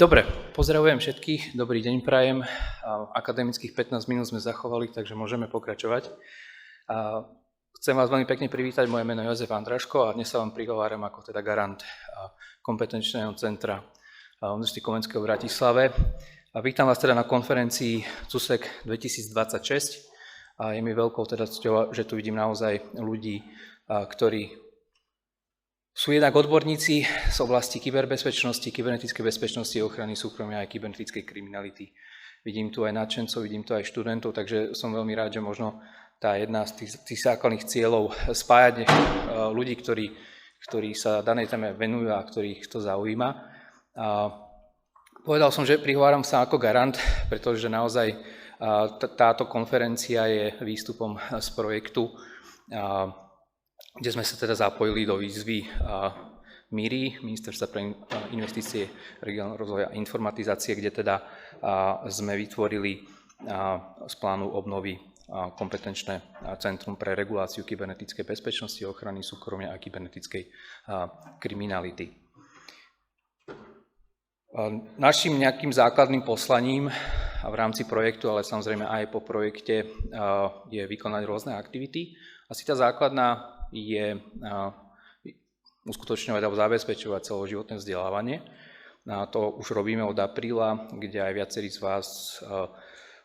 Dobre, pozdravujem všetkých, dobrý deň prajem. Akademických 15 minút sme zachovali, takže môžeme pokračovať. Chcem vás veľmi pekne privítať, moje meno je Jozef Andraško a dnes sa vám prihováram ako teda garant kompetenčného centra Univerzity Komenského v Bratislave. Vítam vás teda na konferencii CUSEK 2026 a je mi veľkou teda cťou, že tu vidím naozaj ľudí, ktorí sú jednak odborníci z oblasti kyberbezpečnosti, kybernetickej bezpečnosti, ochrany súkromia aj kybernetickej kriminality. Vidím tu aj nadšencov, vidím tu aj študentov, takže som veľmi rád, že možno tá jedna z tých základných cieľov spájať ľudí, ktorí sa danej téme venujú a ktorých to zaujíma. Povedal som, že prihováram sa ako garant, pretože naozaj táto konferencia je výstupom z projektu, kde sme sa teda zapojili do výzvy MIRI, Ministerstva pre investície, regionálneho rozvoja a informatizácie, kde teda sme vytvorili z plánu obnovy kompetenčné centrum pre reguláciu kybernetickej bezpečnosti, ochrany súkromia a kybernetickej kriminality. Naším nejakým základným poslaním v rámci projektu, ale samozrejme aj po projekte, je vykonať rôzne aktivity. Asi tá základná je uskutočňovať alebo zabezpečovať celoživotné vzdelávanie. To už robíme od apríla, kde aj viacerí z vás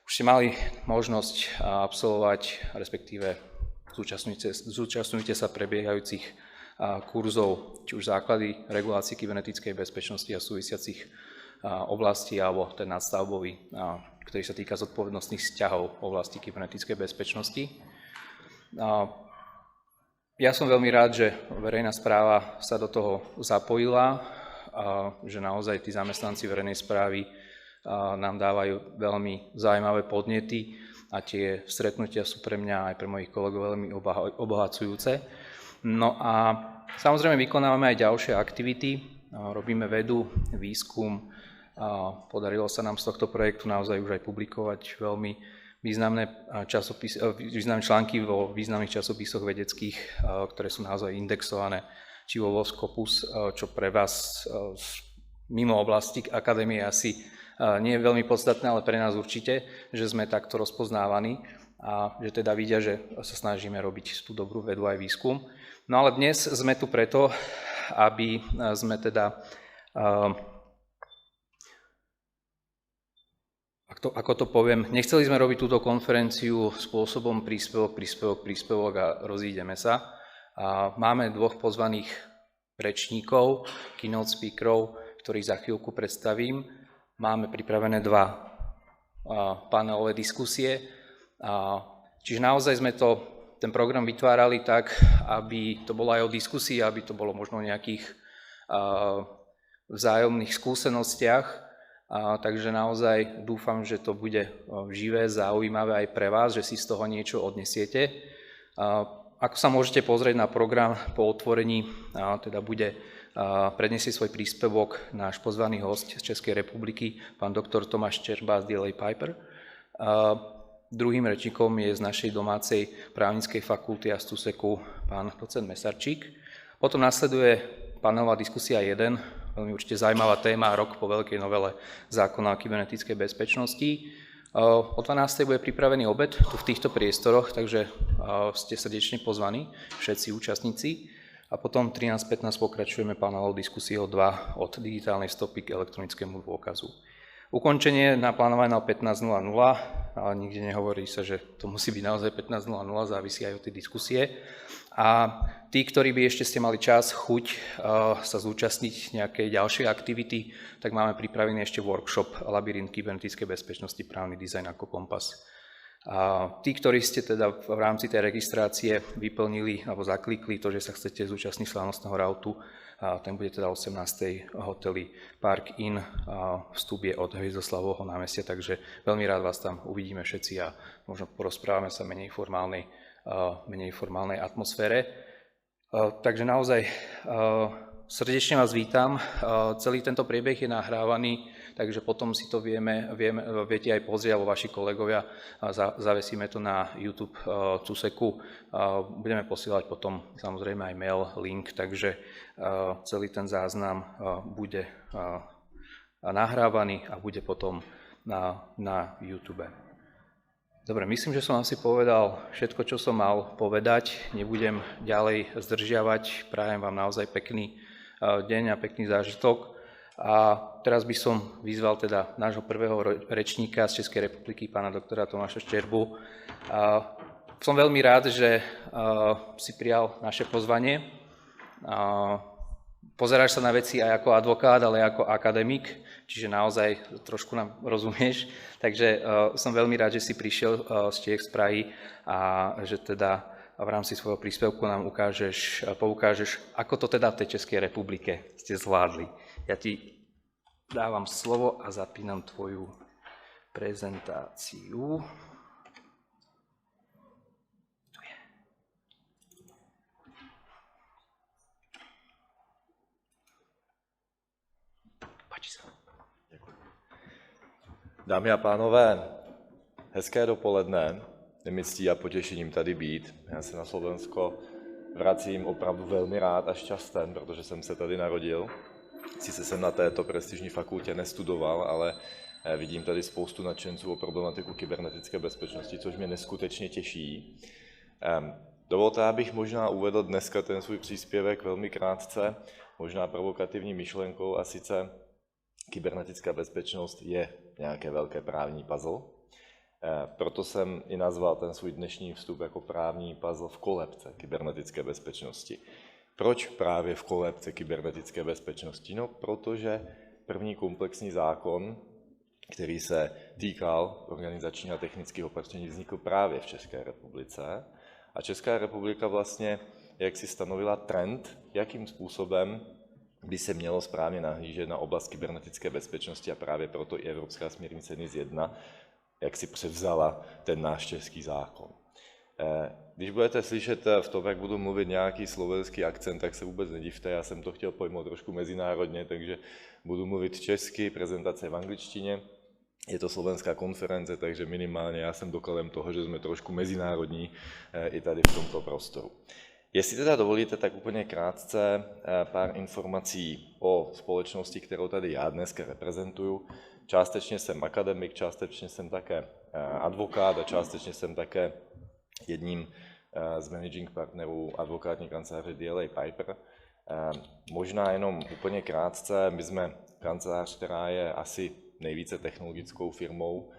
už ste mali možnosť absolvovať, respektíve zúčastňujte sa prebiehajúcich kurzov, či už základy regulácie kybernetickej bezpečnosti a súvisiacich oblastí, alebo ten nadstavbový, ktorý sa týka zodpovednostných vzťahov v oblasti kybernetickej bezpečnosti. Ja som veľmi rád, že verejná správa sa do toho zapojila a že naozaj tí zamestnanci verejnej správy nám dávajú veľmi zaujímavé podnety a tie stretnutia sú pre mňa aj pre mojich kolegov veľmi obohacujúce. No a samozrejme vykonávame aj ďalšie aktivity, robíme vedu, výskum, podarilo sa nám z tohto projektu naozaj už aj publikovať veľmi významné články vo významných časopisoch vedeckých, ktoré sú naozaj indexované, či vo Scopus, čo pre vás mimo oblasti akadémie asi nie je veľmi podstatné, ale pre nás určite, že sme takto rozpoznávaní a že teda vidia, že sa snažíme robiť tú dobrú vedu aj výskum. No ale dnes sme tu preto, aby sme teda ako to poviem, nechceli sme robiť túto konferenciu spôsobom príspevok a rozídeme sa. Máme dvoch pozvaných rečníkov, keynote speakerov, ktorých za chvíľku predstavím. Máme pripravené dva panelové diskusie. Čiže naozaj sme ten program vytvárali tak, aby to bolo aj o diskusii, aby to bolo možno o nejakých vzájomných skúsenostiach. Takže naozaj dúfam, že to bude živé, zaujímavé aj pre vás, že si z toho niečo odnesiete. Ako sa môžete pozrieť na program po otvorení, teda predniesie svoj príspevok náš pozvaný host z Českej republiky, pán doktor Tomáš Čerba z DLA Piper. Druhým rečníkom je z našej domácej právnickej fakulty a z CUSEKu pán docent Mesarčík. Potom nasleduje panelová diskusia 1, veľmi určite zaujímavá téma, rok po veľkej novele zákona o kybernetickej bezpečnosti. O 12. bude pripravený obed tu v týchto priestoroch, takže ste srdečne pozvaní, všetci účastníci. A potom 13:15 pokračujeme panelovou diskusiou 2 od digitálnej stopy k elektronickému dôkazu. Ukončenie naplánované na 15:00, ale nikde nehovorí sa, že to musí byť naozaj 15:00, závisí aj od tej diskusie. A tí, ktorí by ešte ste mali čas, chuť sa zúčastniť nejakej ďalšej aktivity, tak máme pripravený ešte workshop Labyrint kybernetickej bezpečnosti, právny dizajn ako kompas. A tí, ktorí ste teda v rámci tej registrácie vyplnili alebo zaklikli to, že sa chcete zúčastniť slávnostného rautu, ten bude teda 18. hoteli Park Inn, vstup je od Hviezdoslavovho námestia, takže veľmi rád vás tam uvidíme všetci a možno porozprávame sa menej formálnej atmosfére. Takže naozaj srdečne vás vítam. Celý tento priebeh je nahrávaný, takže potom si to viete aj pozrieť, alebo vaši kolegovia, zavesíme to na YouTube CUSEKu. Budeme posielať potom samozrejme aj mail, link, takže celý ten záznam bude nahrávaný a bude potom na YouTube. Dobre, myslím, že som asi povedal všetko, čo som mal povedať. Nebudem ďalej zdržiavať. Prajem vám naozaj pekný deň a pekný zážitok. A teraz by som vyzval teda nášho prvého rečníka z Českej republiky, pána doktora Tomáša Ščerbu. Som veľmi rád, že si prijal naše pozvanie. Pozeráš sa na veci aj ako advokát, ale aj ako akademik, čiže naozaj trošku nám rozumieš. Takže som veľmi rád, že si prišiel z Čiech, z Prahy a že teda v rámci svojho príspevku nám poukážeš, ako to teda v tej Českej republike ste zvládli. Ja ti dávam slovo a zapínam tvoju prezentáciu. Dámy a pánové, hezké dopoledne. Je mi ctí a potěšením tady být. Já se na Slovensko vracím opravdu velmi rád a šťasten, protože jsem se tady narodil. Sice jsem na této prestižní fakultě nestudoval, ale vidím tady spoustu nadšenců o problematiku kybernetické bezpečnosti, což mě neskutečně těší. Dovolte, abych možná uvedl dneska ten svůj příspěvek velmi krátce, možná provokativní myšlenkou, a sice kybernetická bezpečnost je nějaké velké právní puzzle. Proto jsem i nazval ten svůj dnešní vstup jako právní puzzle v kolébce kybernetické bezpečnosti. Proč právě v kolébce kybernetické bezpečnosti? No, protože první komplexní zákon, který se týkal organizačních a technických opatření, vznikl právě v České republice. A Česká republika vlastně jak si stanovila trend, jakým způsobem by se mělo správně nahlížet na oblast kybernetické bezpečnosti, a právě proto i Evropská směrnice NIS 1 jak si převzala ten náš český zákon. Když budete slyšet v tom, jak budu mluvit nějaký slovenský akcent, tak se vůbec nedivte, já jsem to chtěl pojmout trošku mezinárodně, takže budu mluvit česky, prezentace v angličtině. Je to slovenská konference, takže minimálně já jsem dokladem toho, že jsme trošku mezinárodní i tady v tomto prostoru. Jestli teda dovolíte, tak úplně krátce pár informací o společnosti, kterou tady já dneska reprezentuju. Částečně jsem akademik, částečně jsem také advokát a částečně jsem také jedním z managing partnerů advokátní kanceláře DLA Piper. Možná jenom úplně krátce, my jsme kancelář, která je asi nejvíce technologickou firmou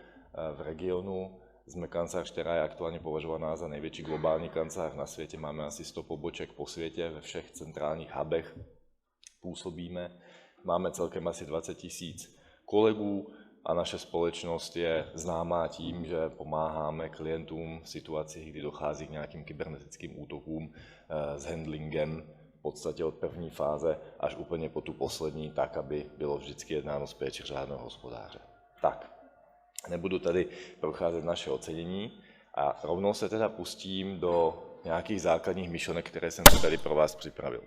v regionu. Jsme kancelář, která je aktuálně považovaná za největší globální kancelář na světě. Máme asi 100 poboček po světě, ve všech centrálních hubech působíme. Máme celkem asi 20 000 kolegů a naše společnost je známá tím, že pomáháme klientům v situacích, kdy dochází k nějakým kybernetickým útokům s handlingem v podstatě od první fáze až úplně po tu poslední, tak, aby bylo vždycky jednáno s péčí řádného hospodáře. Tak. Nebudu tady procházet naše ocenění a rovnou se teda pustím do nějakých základních myšlenek, které jsem si tady pro vás připravil.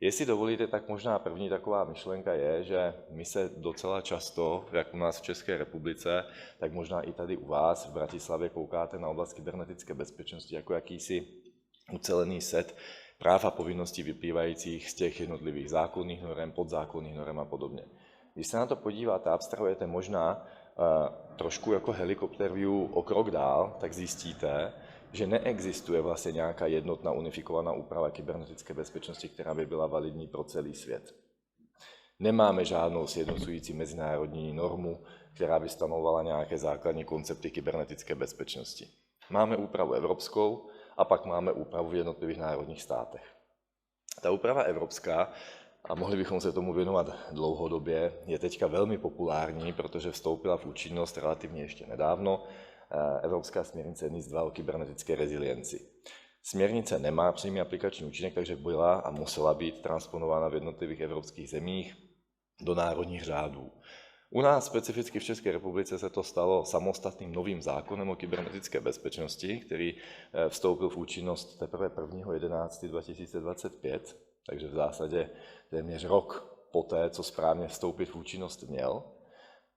Jestli dovolíte, tak možná první taková myšlenka je, že my se docela často, jak u nás v České republice, tak možná i tady u vás v Bratislavě koukáte na oblast kybernetické bezpečnosti jako jakýsi ucelený set práv a povinností vyplývajících z těch jednotlivých zákonných norem, podzákonných norem a podobně. Když se na to podíváte, abstrahujete možná trošku jako helikopter view o krok dál, tak zjistíte, že neexistuje vlastně nějaká jednotná unifikovaná úprava kybernetické bezpečnosti, která by byla validní pro celý svět. Nemáme žádnou sjednocující mezinárodní normu, která by stanovovala nějaké základní koncepty kybernetické bezpečnosti. Máme úpravu evropskou a pak máme úpravu v jednotlivých národních státech. Ta úprava evropská, a mohli bychom se tomu věnovat dlouhodobě, je teďka velmi populární, protože vstoupila v účinnost relativně ještě nedávno Evropská směrnice NIS 2 o kybernetické rezilienci. Směrnice nemá přímý aplikační účinek, takže byla a musela být transponována v jednotlivých evropských zemích do národních řádů. U nás specificky v České republice se to stalo samostatným novým zákonem o kybernetické bezpečnosti, který vstoupil v účinnost teprve 1.11.2025, takže v zásadě téměř rok poté, co správně vstoupit v účinnost měl.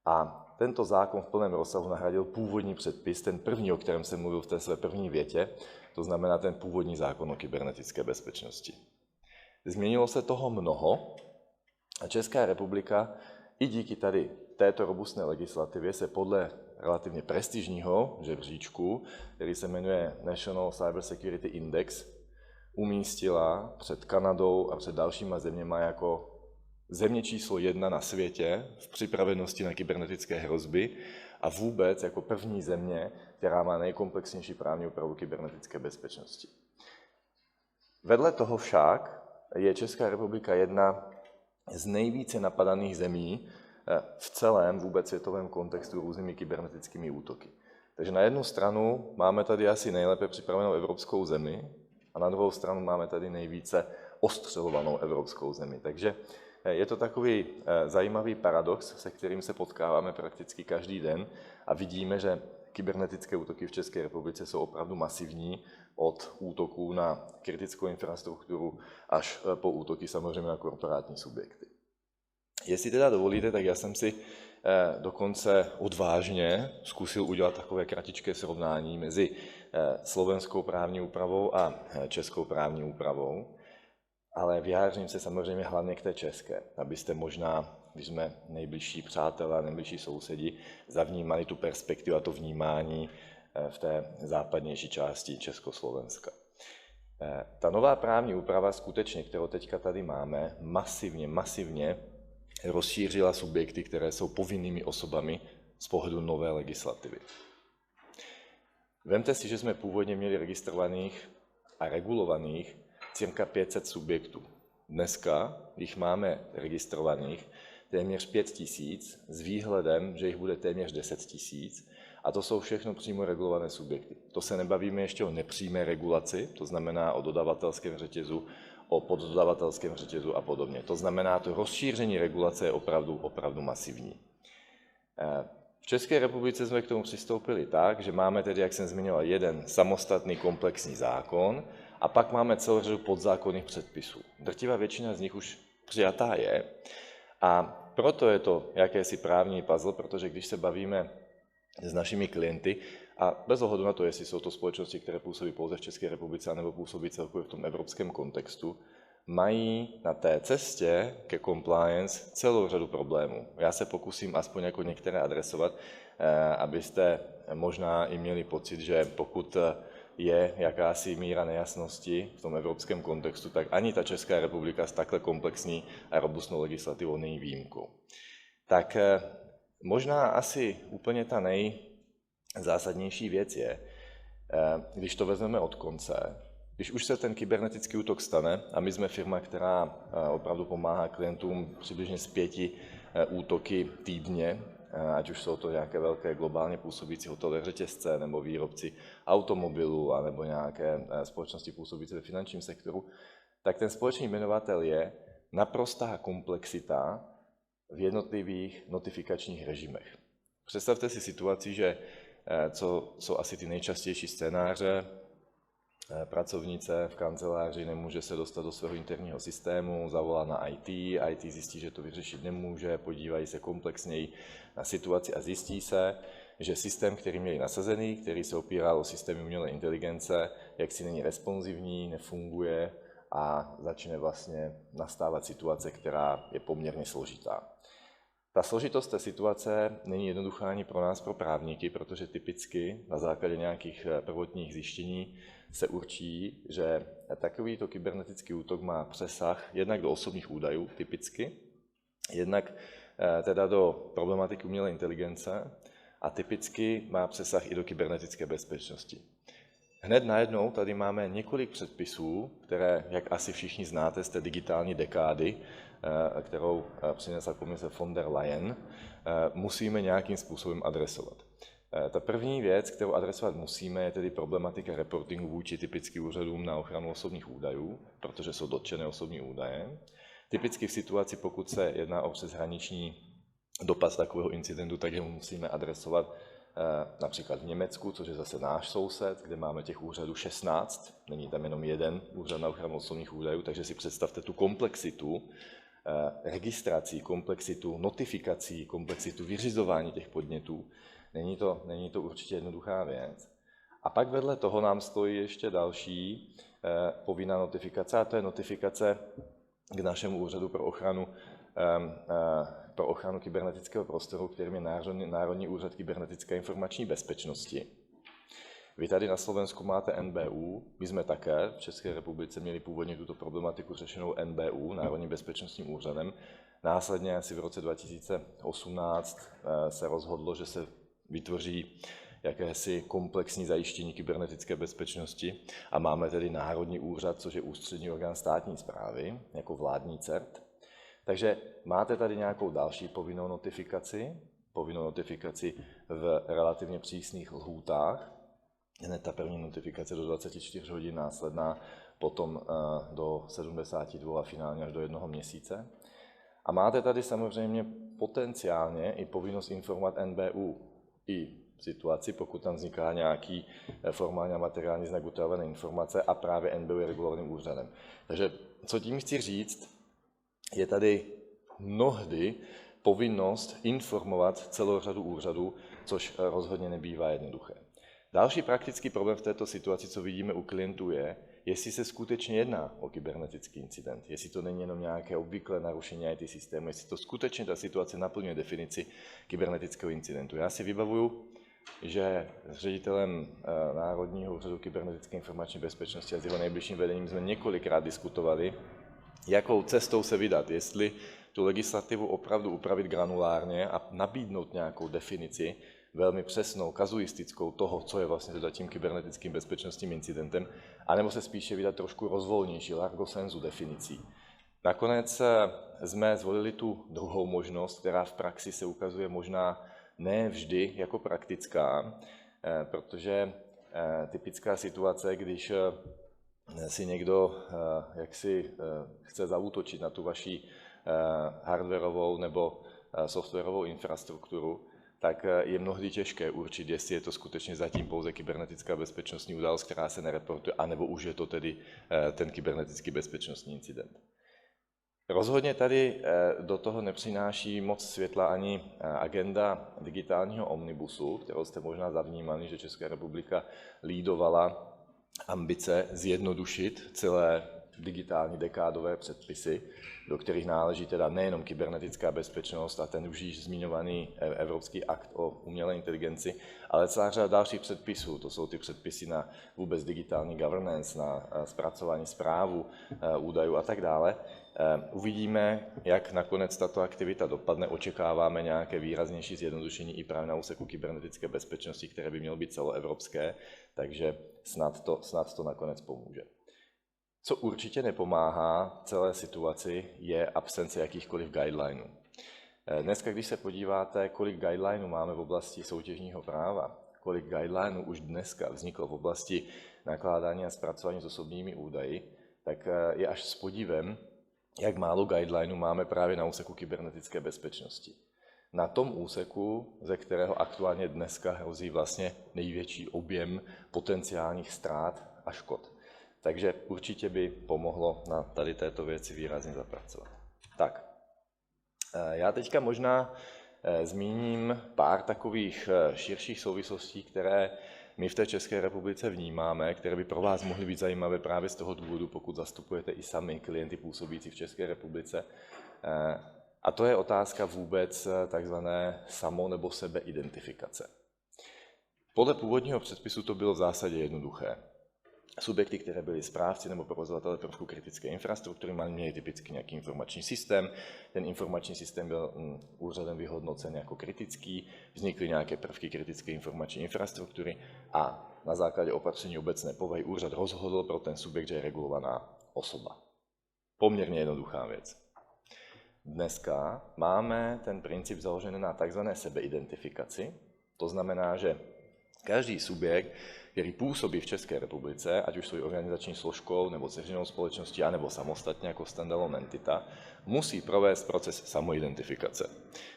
A tento zákon v plném rozsahu nahradil původní předpis, ten první, o kterém jsem mluvil v té své první větě, to znamená ten původní zákon o kybernetické bezpečnosti. Změnilo se toho mnoho a Česká republika i díky tady této robustné legislativě se podle relativně prestižního žebříčku, který se jmenuje National Cyber Security Index, umístila před Kanadou a před dalšíma zeměma jako země číslo 1 na světě v připravenosti na kybernetické hrozby a vůbec jako první země, která má nejkomplexnější právní úpravu kybernetické bezpečnosti. Vedle toho však je Česká republika jedna z nejvíce napadaných zemí v celém vůbec světovém kontextu různými kybernetickými útoky. Takže na jednu stranu máme tady asi nejlépe připravenou evropskou zemi a na druhou stranu máme tady nejvíce ostřelovanou evropskou zemi. Takže je to takový zajímavý paradox, se kterým se potkáváme prakticky každý den a vidíme, že kybernetické útoky v České republice jsou opravdu masivní, od útoků na kritickou infrastrukturu až po útoky samozřejmě na korporátní subjekty. Jestli teda dovolíte, tak já jsem si dokonce odvážně zkusil udělat takové kratičké srovnání mezi slovenskou právní úpravou a českou právní úpravou, ale vyjádřím se samozřejmě hlavně k té české, abyste možná, když jsme nejbližší přátelé a nejbližší sousedi, zavnímali tu perspektivu a to vnímání v té západnější části Československa. Ta nová právní úprava skutečně, kterou teďka tady máme, masivně rozšířila subjekty, které jsou povinnými osobami z pohledu nové legislativy. Vemte si, že jsme původně měli registrovaných a regulovaných cirka 500 subjektů. Dneska jich máme registrovaných téměř 5 000 s výhledem, že jich bude téměř 10 000 a to jsou všechno přímo regulované subjekty. To se nebavíme ještě o nepřímé regulaci, to znamená o dodavatelském řetězu, o poddodavatelském řetězu a podobně. To znamená, to rozšíření regulace je opravdu masivní. V České republice jsme k tomu přistoupili tak, že máme tedy, jak jsem zmiňoval, jeden samostatný komplexní zákon a pak máme celou řadu podzákonných předpisů. Drtivá většina z nich už přijatá je a proto je to jakési právní puzzle, protože když se bavíme s našimi klienty a bez ohledu na to, jestli jsou to společnosti, které působí pouze v České republice nebo působí celkově v tom evropském kontextu, mají na té cestě ke compliance celou řadu problémů. Já se pokusím aspoň jako některé adresovat, abyste možná i měli pocit, že pokud je jakási míra nejasnosti v tom evropském kontextu, tak ani ta Česká republika s takhle komplexní a robustnou legislativou není výjimkou. Tak možná asi úplně ta nejzásadnější věc je, když to vezmeme od konce, když už se ten kybernetický útok stane, a my jsme firma, která opravdu pomáhá klientům přibližně s 5 útoky týdně, ať už jsou to nějaké velké globálně působící hotelové řetězce nebo výrobci automobilů nebo nějaké společnosti působící ve finančním sektoru, tak ten společný jmenovatel je naprostá komplexita v jednotlivých notifikačních režimech. Představte si situaci, že co jsou asi ty nejčastější scénáře, pracovnice v kanceláři nemůže se dostat do svého interního systému, zavolá na IT zjistí, že to vyřešit nemůže, podívají se komplexněji na situaci a zjistí se, že systém, který měli nasazený, který se opíral o systémy umělé inteligence, jaksi není responsivní, nefunguje a začne vlastně nastávat situace, která je poměrně složitá. Ta složitost té situace není jednoduchá ani pro nás, pro právníky, protože typicky na základě nějakých prvotních zjištění se určí, že takovýto kybernetický útok má přesah jednak do osobních údajů, typicky, jednak teda do problematiky umělé inteligence a typicky má přesah i do kybernetické bezpečnosti. Hned najednou tady máme několik předpisů, které, jak asi všichni znáte z té digitální dekády, kterou přinesla komise von der Leyen, musíme nějakým způsobem adresovat. Ta první věc, kterou adresovat musíme, je tedy problematika reportingu vůči typicky úřadům na ochranu osobních údajů, protože jsou dotčené osobní údaje. Typicky v situaci, pokud se jedná o přeshraniční dopad takového incidentu, tak je musíme adresovat například v Německu, což je zase náš soused, kde máme těch úřadů 16, není tam jenom jeden úřad na ochranu osobních údajů, takže si představte tu komplexitu registrací, komplexitu notifikací, komplexitu vyřizování těch podnětů. Není to určitě jednoduchá věc. A pak vedle toho nám stojí ještě další povinná notifikace, a to je notifikace k našemu úřadu pro ochranu pro ochranu kybernetického prostoru, kterým je Národní úřad kybernetické informační bezpečnosti. Vy tady na Slovensku máte NBÚ, my jsme také v České republice měli původně tuto problematiku řešenou NBÚ, Národním bezpečnostním úřadem. Následně asi v roce 2018 se rozhodlo, že se vytvoří jakési komplexní zajištění kybernetické bezpečnosti a máme tedy Národní úřad, což je ústřední orgán státní správy, jako vládní CERT. Takže máte tady nějakou další povinnou notifikaci v relativně přísných lhůtách. Hned ta první notifikace do 24 hodin, následná potom do 72 a finálně až do 1 měsíce. A máte tady samozřejmě potenciálně i povinnost informovat NBÚ i v situaci, pokud tam vzniká nějaký formální a materiální znak utajené informace a právě NBÚ je regulovaným úřadem. Takže co tím chci říct, je tady mnohdy povinnost informovat celou řadu úřadů, což rozhodně nebývá jednoduché. Další praktický problém v této situaci, co vidíme u klientů, je, jestli se skutečně jedná o kybernetický incident, jestli to není jenom nějaké obvyklé narušení IT systému, jestli to skutečně ta situace naplňuje definici kybernetického incidentu. Já si vybavuju, že s ředitelem Národního úřadu kybernetické informační bezpečnosti a s jeho nejbližším vedením jsme několikrát diskutovali, jakou cestou se vydat, jestli tu legislativu opravdu upravit granulárně a nabídnout nějakou definici, velmi přesnou, kazuistickou toho, co je vlastně teda tím kybernetickým bezpečnostním incidentem, anebo se spíše vydat trošku rozvolnější, largo sensu definicí. Nakonec jsme zvolili tu druhou možnost, která v praxi se ukazuje možná ne vždy jako praktická, protože typická situace, když si někdo jaksi chce zaútočit na tu vaši hardwarovou nebo softwarovou infrastrukturu, tak je mnohdy těžké určit, jestli je to skutečně zatím pouze kybernetická bezpečnostní událost, která se nereportuje, anebo už je to tedy ten kybernetický bezpečnostní incident. Rozhodně tady do toho nepřináší moc světla ani agenda digitálního omnibusu, kterou jste možná zavnímali, že Česká republika lídovala ambice zjednodušit celé digitální dekádové předpisy, do kterých náleží teda nejenom kybernetická bezpečnost a ten už již zmiňovaný Evropský akt o umělé inteligenci, ale celá řada dalších předpisů. To jsou ty předpisy na vůbec digitální governance, na zpracování zprávu údajů a tak dále. Uvidíme, jak nakonec tato aktivita dopadne. Očekáváme nějaké výraznější zjednodušení i právě na úseku kybernetické bezpečnosti, které by mělo být celoevropské, takže snad to nakonec pomůže. Co určitě nepomáhá celé situaci, je absence jakýchkoliv guidelinů. Dneska, když se podíváte, kolik guidelinů máme v oblasti soutěžního práva, kolik guidelinů už dneska vzniklo v oblasti nakládání a zpracování s osobními údaji, tak je až s podivem, jak málo guidelinů máme právě na úseku kybernetické bezpečnosti. Na tom úseku, ze kterého aktuálně dneska hrozí vlastně největší objem potenciálních ztrát a škod. Takže určitě by pomohlo na tady této věci výrazně zapracovat. Tak, já teďka možná zmíním pár takových širších souvislostí, které my v té České republice vnímáme, které by pro vás mohly být zajímavé právě z toho důvodu, pokud zastupujete i sami klienty působící v České republice. A to je otázka vůbec takzvané samo- nebo sebeidentifikace. Podle původního předpisu to bylo v zásadě jednoduché. Subjekty, které byly správci nebo provozovatele prvků kritické infrastruktury, měli typicky nějaký informační systém. Ten informační systém byl úřadem vyhodnocen jako kritický, vznikly nějaké prvky kritické informační infrastruktury a na základě opatření obecné povahy úřad rozhodl pro ten subjekt, že je regulovaná osoba. Poměrně jednoduchá věc. Dneska máme ten princip založený na takzvané sebeidentifikaci. To znamená, že každý subjekt, který působí v České republice, ať už svou organizační složkou nebo dceřinou společností, anebo samostatně jako standalone entita, musí provést proces samoidentifikace.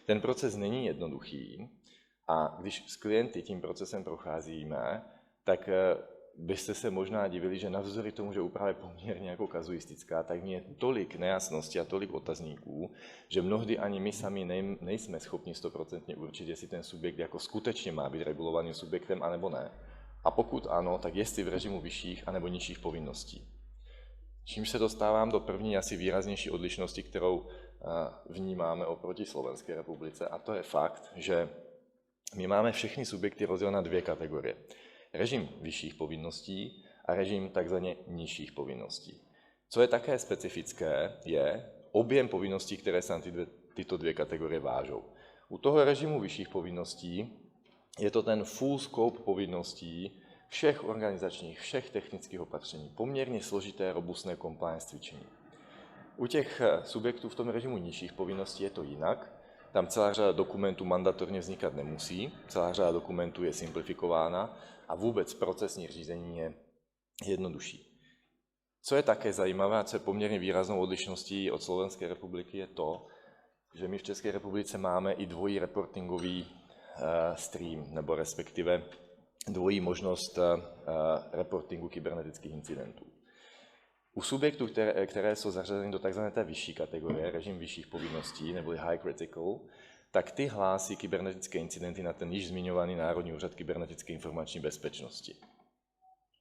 Ten proces není jednoduchý a když s klienty tím procesem procházíme, tak byste se možná divili, že navzdory tomu, že úprava je poměrně jako kazuistická, tak je tolik nejasností a tolik otazníků, že mnohdy ani my sami nejsme schopni 100% určit, jestli ten subjekt jako skutečně má být regulovaným subjektem, anebo ne. A pokud ano, tak jestli v režimu vyšších anebo nižších povinností. Čímž se dostávám do první asi výraznější odlišnosti, kterou vnímáme oproti Slovenské republice, a to je fakt, že my máme všechny subjekty rozdělené na dvě kategorie. Režim vyšších povinností a režim takzvaně nižších povinností. Co je také specifické, je objem povinností, které se na tyto dvě kategorie vážou. U toho režimu vyšších povinností je to ten full scope povinností všech organizačních, všech technických opatření, poměrně složité, robustné compliance cvičení. U těch subjektů v tom režimu nižších povinností je to jinak. Tam celá řada dokumentů mandatorně vznikat nemusí, celá řada dokumentů je simplifikována a vůbec procesní řízení je jednodušší. Co je také zajímavé a co je poměrně výraznou odlišností od Slovenské republiky, je to, že my v České republice máme i dvojí reportingový stream, nebo respektive dvojí možnost reportingu kybernetických incidentů. U subjektů, které jsou zařazeny do tzv. Té vyšší kategorie, režim vyšších povinností, neboli high critical, tak ty hlásí kybernetické incidenty na ten již zmiňovaný Národní úřad kybernetické informační bezpečnosti,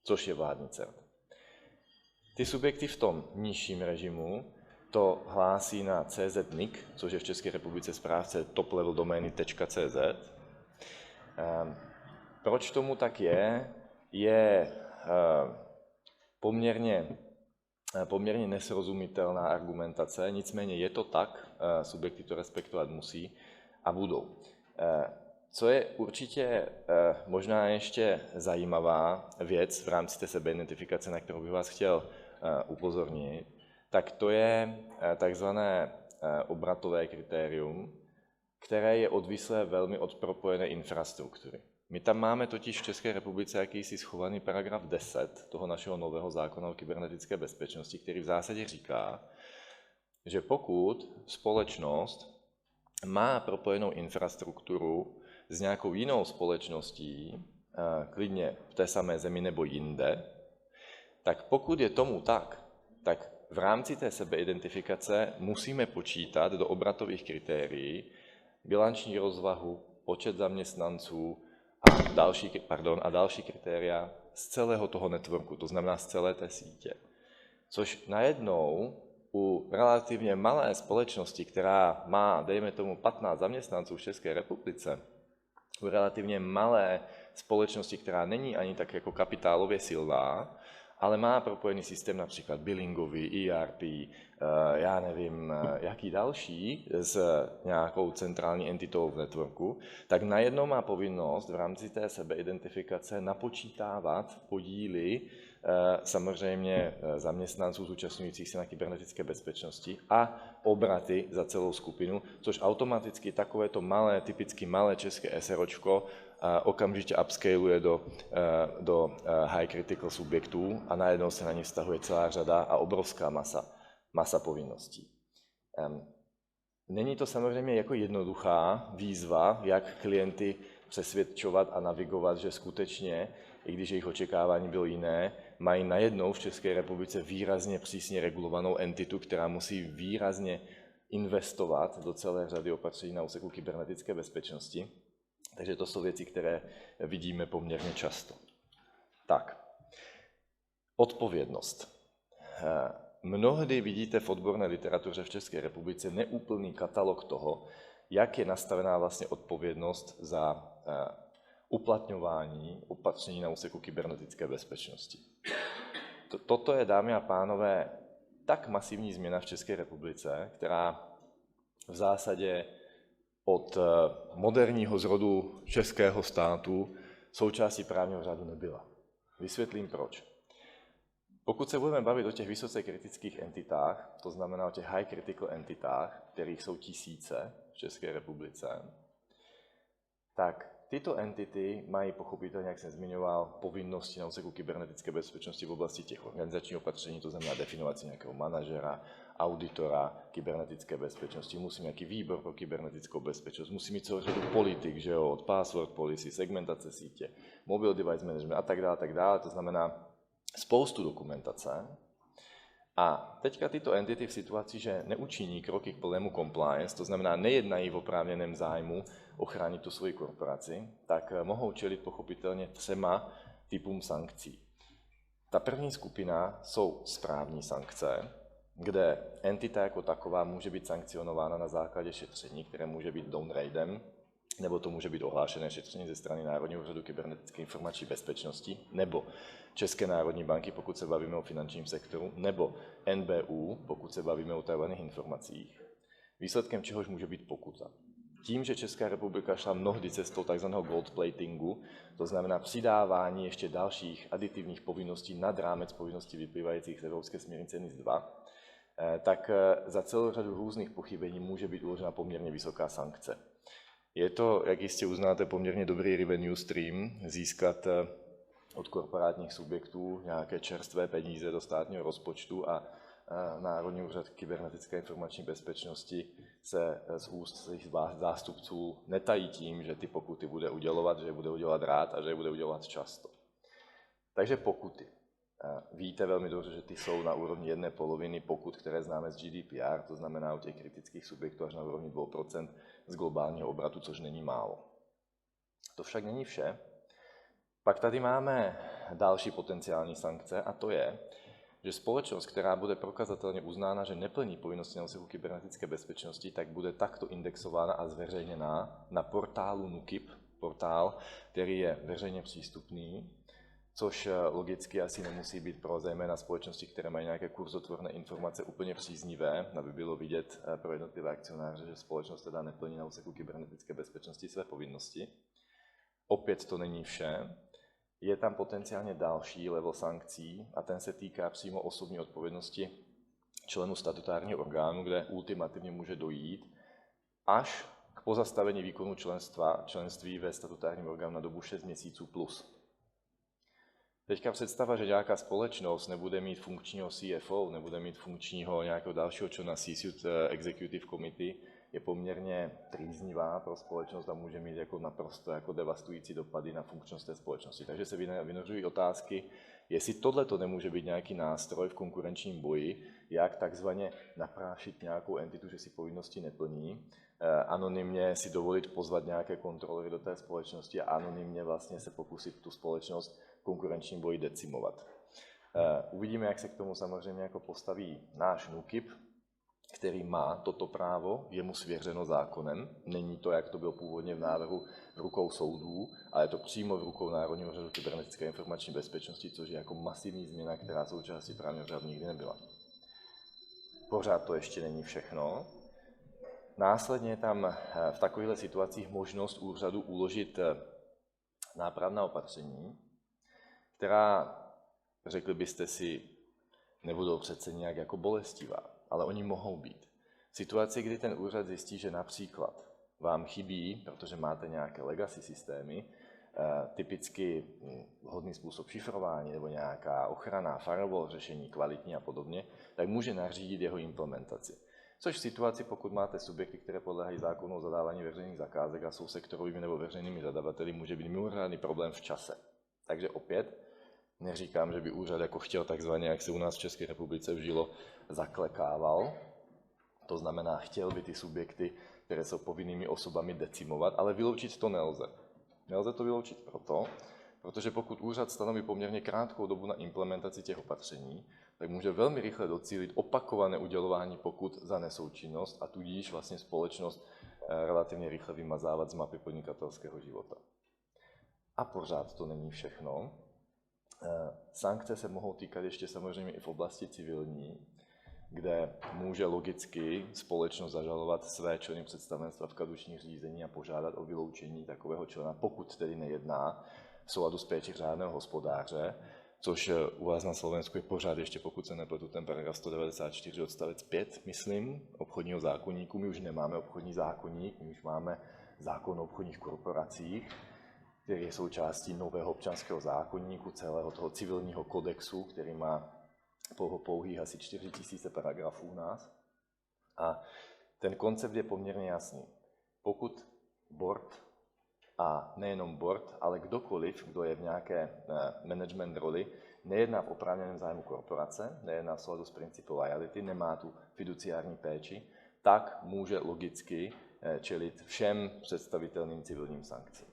což je vládní CERT. Ty subjekty v tom nižším režimu to hlásí na CZ.NIC, což je v České republice správce topleveldomény.cz. Proč tomu tak je poměrně nesrozumitelná argumentace, nicméně je to tak, subjekty to respektovat musí a budou. Co je určitě možná ještě zajímavá věc v rámci té sebeidentifikace, na kterou bych vás chtěl upozornit, tak to je takzvané obratové kritérium, které je odvislé velmi od propojené infrastruktury. My tam máme totiž v České republice jakýsi schovaný paragraf 10 toho našeho nového zákona o kybernetické bezpečnosti, který v zásadě říká, že pokud společnost má propojenou infrastrukturu s nějakou jinou společností, klidně v té samé zemi nebo jinde, tak pokud je tomu tak v rámci té sebeidentifikace musíme počítat do obratových kritérií bilanční rozvahu, počet zaměstnanců a další kritéria z celého toho networku, to znamená z celé té sítě. Což najednou u relativně malé společnosti, která má, dejme tomu, 15 zaměstnanců v České republice, u relativně malé společnosti, která není ani tak jako kapitálově silná, ale má propojený systém například billingový, ERP, já nevím, jaký další, s nějakou centrální entitou v networku, tak najednou má povinnost v rámci té sebeidentifikace napočítávat podíly samozřejmě zaměstnanců zúčastňujících se na kybernetické bezpečnosti a obraty za celou skupinu, což automaticky takovéto malé, typicky malé české SROčko okamžitě upscaluje do high critical subjektů a najednou se na ně vztahuje celá řada a obrovská masa povinností. Není to samozřejmě jako jednoduchá výzva, jak klienty přesvědčovat a navigovat, že skutečně, i když jejich očekávání bylo jiné, mají najednou v České republice výrazně přísně regulovanou entitu, která musí výrazně investovat do celé řady opatření na úseku kybernetické bezpečnosti. Takže to jsou věci, které vidíme poměrně často. Tak, odpovědnost. Mnohdy vidíte v odborné literatuře v České republice neúplný katalog toho, jak je nastavená vlastně odpovědnost za uplatňování opatření na úseku kybernetické bezpečnosti. Toto je, dámy a pánové, tak masivní změna v České republice, která v zásadě od moderního zrodu českého státu součástí právního řádu nebyla. Vysvětlím proč. Pokud se budeme bavit o těch vysoce kritických entitách, to znamená o těch high critical entitách, kterých jsou tisíce v České republice, tak tyto entity mají pochopitelně, jak jsem zmiňoval, povinnosti na úseku kybernetické bezpečnosti v oblasti těch organizačních opatření, to znamená definovat si nějakého manažera, auditora kybernetické bezpečnosti, musí mít nějaký výbor pro kybernetickou bezpečnost, musí mít celou řadu politik, že jo, od password policy, segmentace sítě, mobile device management a tak dále, to znamená spoustu dokumentace. A teďka tyto entity v situaci, že neučiní kroky k plnému compliance, to znamená nejednají v oprávněném zájmu ochránit tu svoji korporaci, tak mohou čelit pochopitelně 3 typům sankcí. Ta první skupina jsou správní sankce, kde entita jako taková může být sankcionována na základě šetření, které může být downraidem, nebo to může být ohlášené šetření ze strany Národního úřadu kybernetické informační bezpečnosti, nebo České národní banky, pokud se bavíme o finančním sektoru, nebo NBÚ, pokud se bavíme o tajovaných informacích, výsledkem čehož může být pokuta. Tím, že Česká republika šla mnohdy cestou tzv. Gold platingu, to znamená přidávání ještě dalších aditivních povinností nad rámec povinností vyplývajících z Evropské směrnice NIS 2, tak za celou řadu různých pochybení může být uložena poměrně vysoká sankce. Je to, jak jistě uznáte, poměrně dobrý revenue stream, získat od korporátních subjektů nějaké čerstvé peníze do státního rozpočtu a Národní úřad kybernetické informační bezpečnosti se z úst svých zástupců netají tím, že ty pokuty bude udělovat, že je bude udělat rád a že je bude udělovat často. Takže pokuty. Víte velmi dobře, že ty jsou na úrovni 1/2 pokut, které známe z GDPR, to znamená u těch kritických subjektů až na úrovni 2% z globálního obratu, což není málo. To však není vše. Pak tady máme další potenciální sankce a to je, že společnost, která bude prokazatelně uznána, že neplní povinnosti na úseku kybernetické bezpečnosti, tak bude takto indexována a zveřejněná na portálu NÚKIB, portál, který je veřejně přístupný, což logicky asi nemusí být pro zejména společnosti, které mají nějaké kurzotvorné informace úplně příznivé, aby bylo vidět pro jednotlivé akcionáře, že společnost teda neplní na úseku kybernetické bezpečnosti své povinnosti. Opět to není vše. Je tam potenciálně další level sankcí a ten se týká přímo osobní odpovědnosti členů statutárního orgánu, kde ultimativně může dojít až k pozastavení výkonu členství ve statutárním orgánu na dobu 6 měsíců plus. Teďka představa, že nějaká společnost nebude mít funkčního CFO, nebude mít funkčního nějakého dalšího člena C-suite Executive Committee, je poměrně trýznivá pro společnost a může mít jako naprosto jako devastující dopady na funkčnost té společnosti. Takže se vynořují otázky, jestli tohleto nemůže být nějaký nástroj v konkurenčním boji, jak takzvaně naprášit nějakou entitu, že si povinnosti neplní, anonymně si dovolit pozvat nějaké kontrolory do té společnosti a anonymně vlastně se pokusit tu společnost v konkurenčním boji decimovat. Uvidíme, jak se k tomu samozřejmě jako postaví náš NÚKIB, který má toto právo, je mu svěřeno zákonem. Není to, jak to bylo původně v návrhu, v rukou soudů, ale je to přímo v rukou Národního úřadu kybernetické informační bezpečnosti, což je jako masivní změna, která součástí právního řádu nikdy nebyla. Pořád to ještě není všechno. Následně je tam v takovýchto situacích možnost úřadu uložit nápravná opatření, která, řekli byste si, nebudou přece nějak jako bolestivá, ale oni mohou být. V situaci, kdy ten úřad zjistí, že například vám chybí, protože máte nějaké legacy systémy, typicky vhodný způsob šifrování nebo nějaká ochrana, firewall řešení, kvalitní a podobně, tak může nařídit jeho implementaci. Což v situaci, pokud máte subjekty, které podléhají zákonu o zadávání veřejných zakázek a jsou sektorovými nebo veřejnými zadavateli, může být mimořádný problém v čase. Takže opět, neříkám, že by úřad jako chtěl takzvaně, jak se u nás v České republice vžilo, zaklekával. To znamená, chtěl by ty subjekty, které jsou povinnými osobami, decimovat, ale vyloučit to nelze. Nelze to vyloučit protože pokud úřad stanoví poměrně krátkou dobu na implementaci těch opatření, tak může velmi rychle docílit opakované udělování pokut za nesoučinnost a tudíž vlastně společnost relativně rychle vymazávat z mapy podnikatelského života. A pořád to není všechno. Sankce se mohou týkat ještě samozřejmě i v oblasti civilní, kde může logicky společnost zažalovat své členy představenstva v kadučních řízení a požádat o vyloučení takového člena, pokud tedy nejedná v souladu s péčí řádného hospodáře, což u vás na Slovensku je pořád ještě, pokud se nepletu, ten paragraf 194 odstavec 5, myslím, obchodního zákoníku. My už nemáme obchodní zákoník, my už máme zákon o obchodních korporacích, který je součástí nového občanského zákoníku, celého toho civilního kodexu, který má pouhých asi 4000 paragrafů u nás. A ten koncept je poměrně jasný. Pokud board, a nejenom board, ale kdokoliv, kdo je v nějaké management roli, nejedná v oprávněném zájmu korporace, nejedná v souladu s principem loyalty, nemá tu fiduciární péči, tak může logicky čelit všem představitelným civilním sankcím.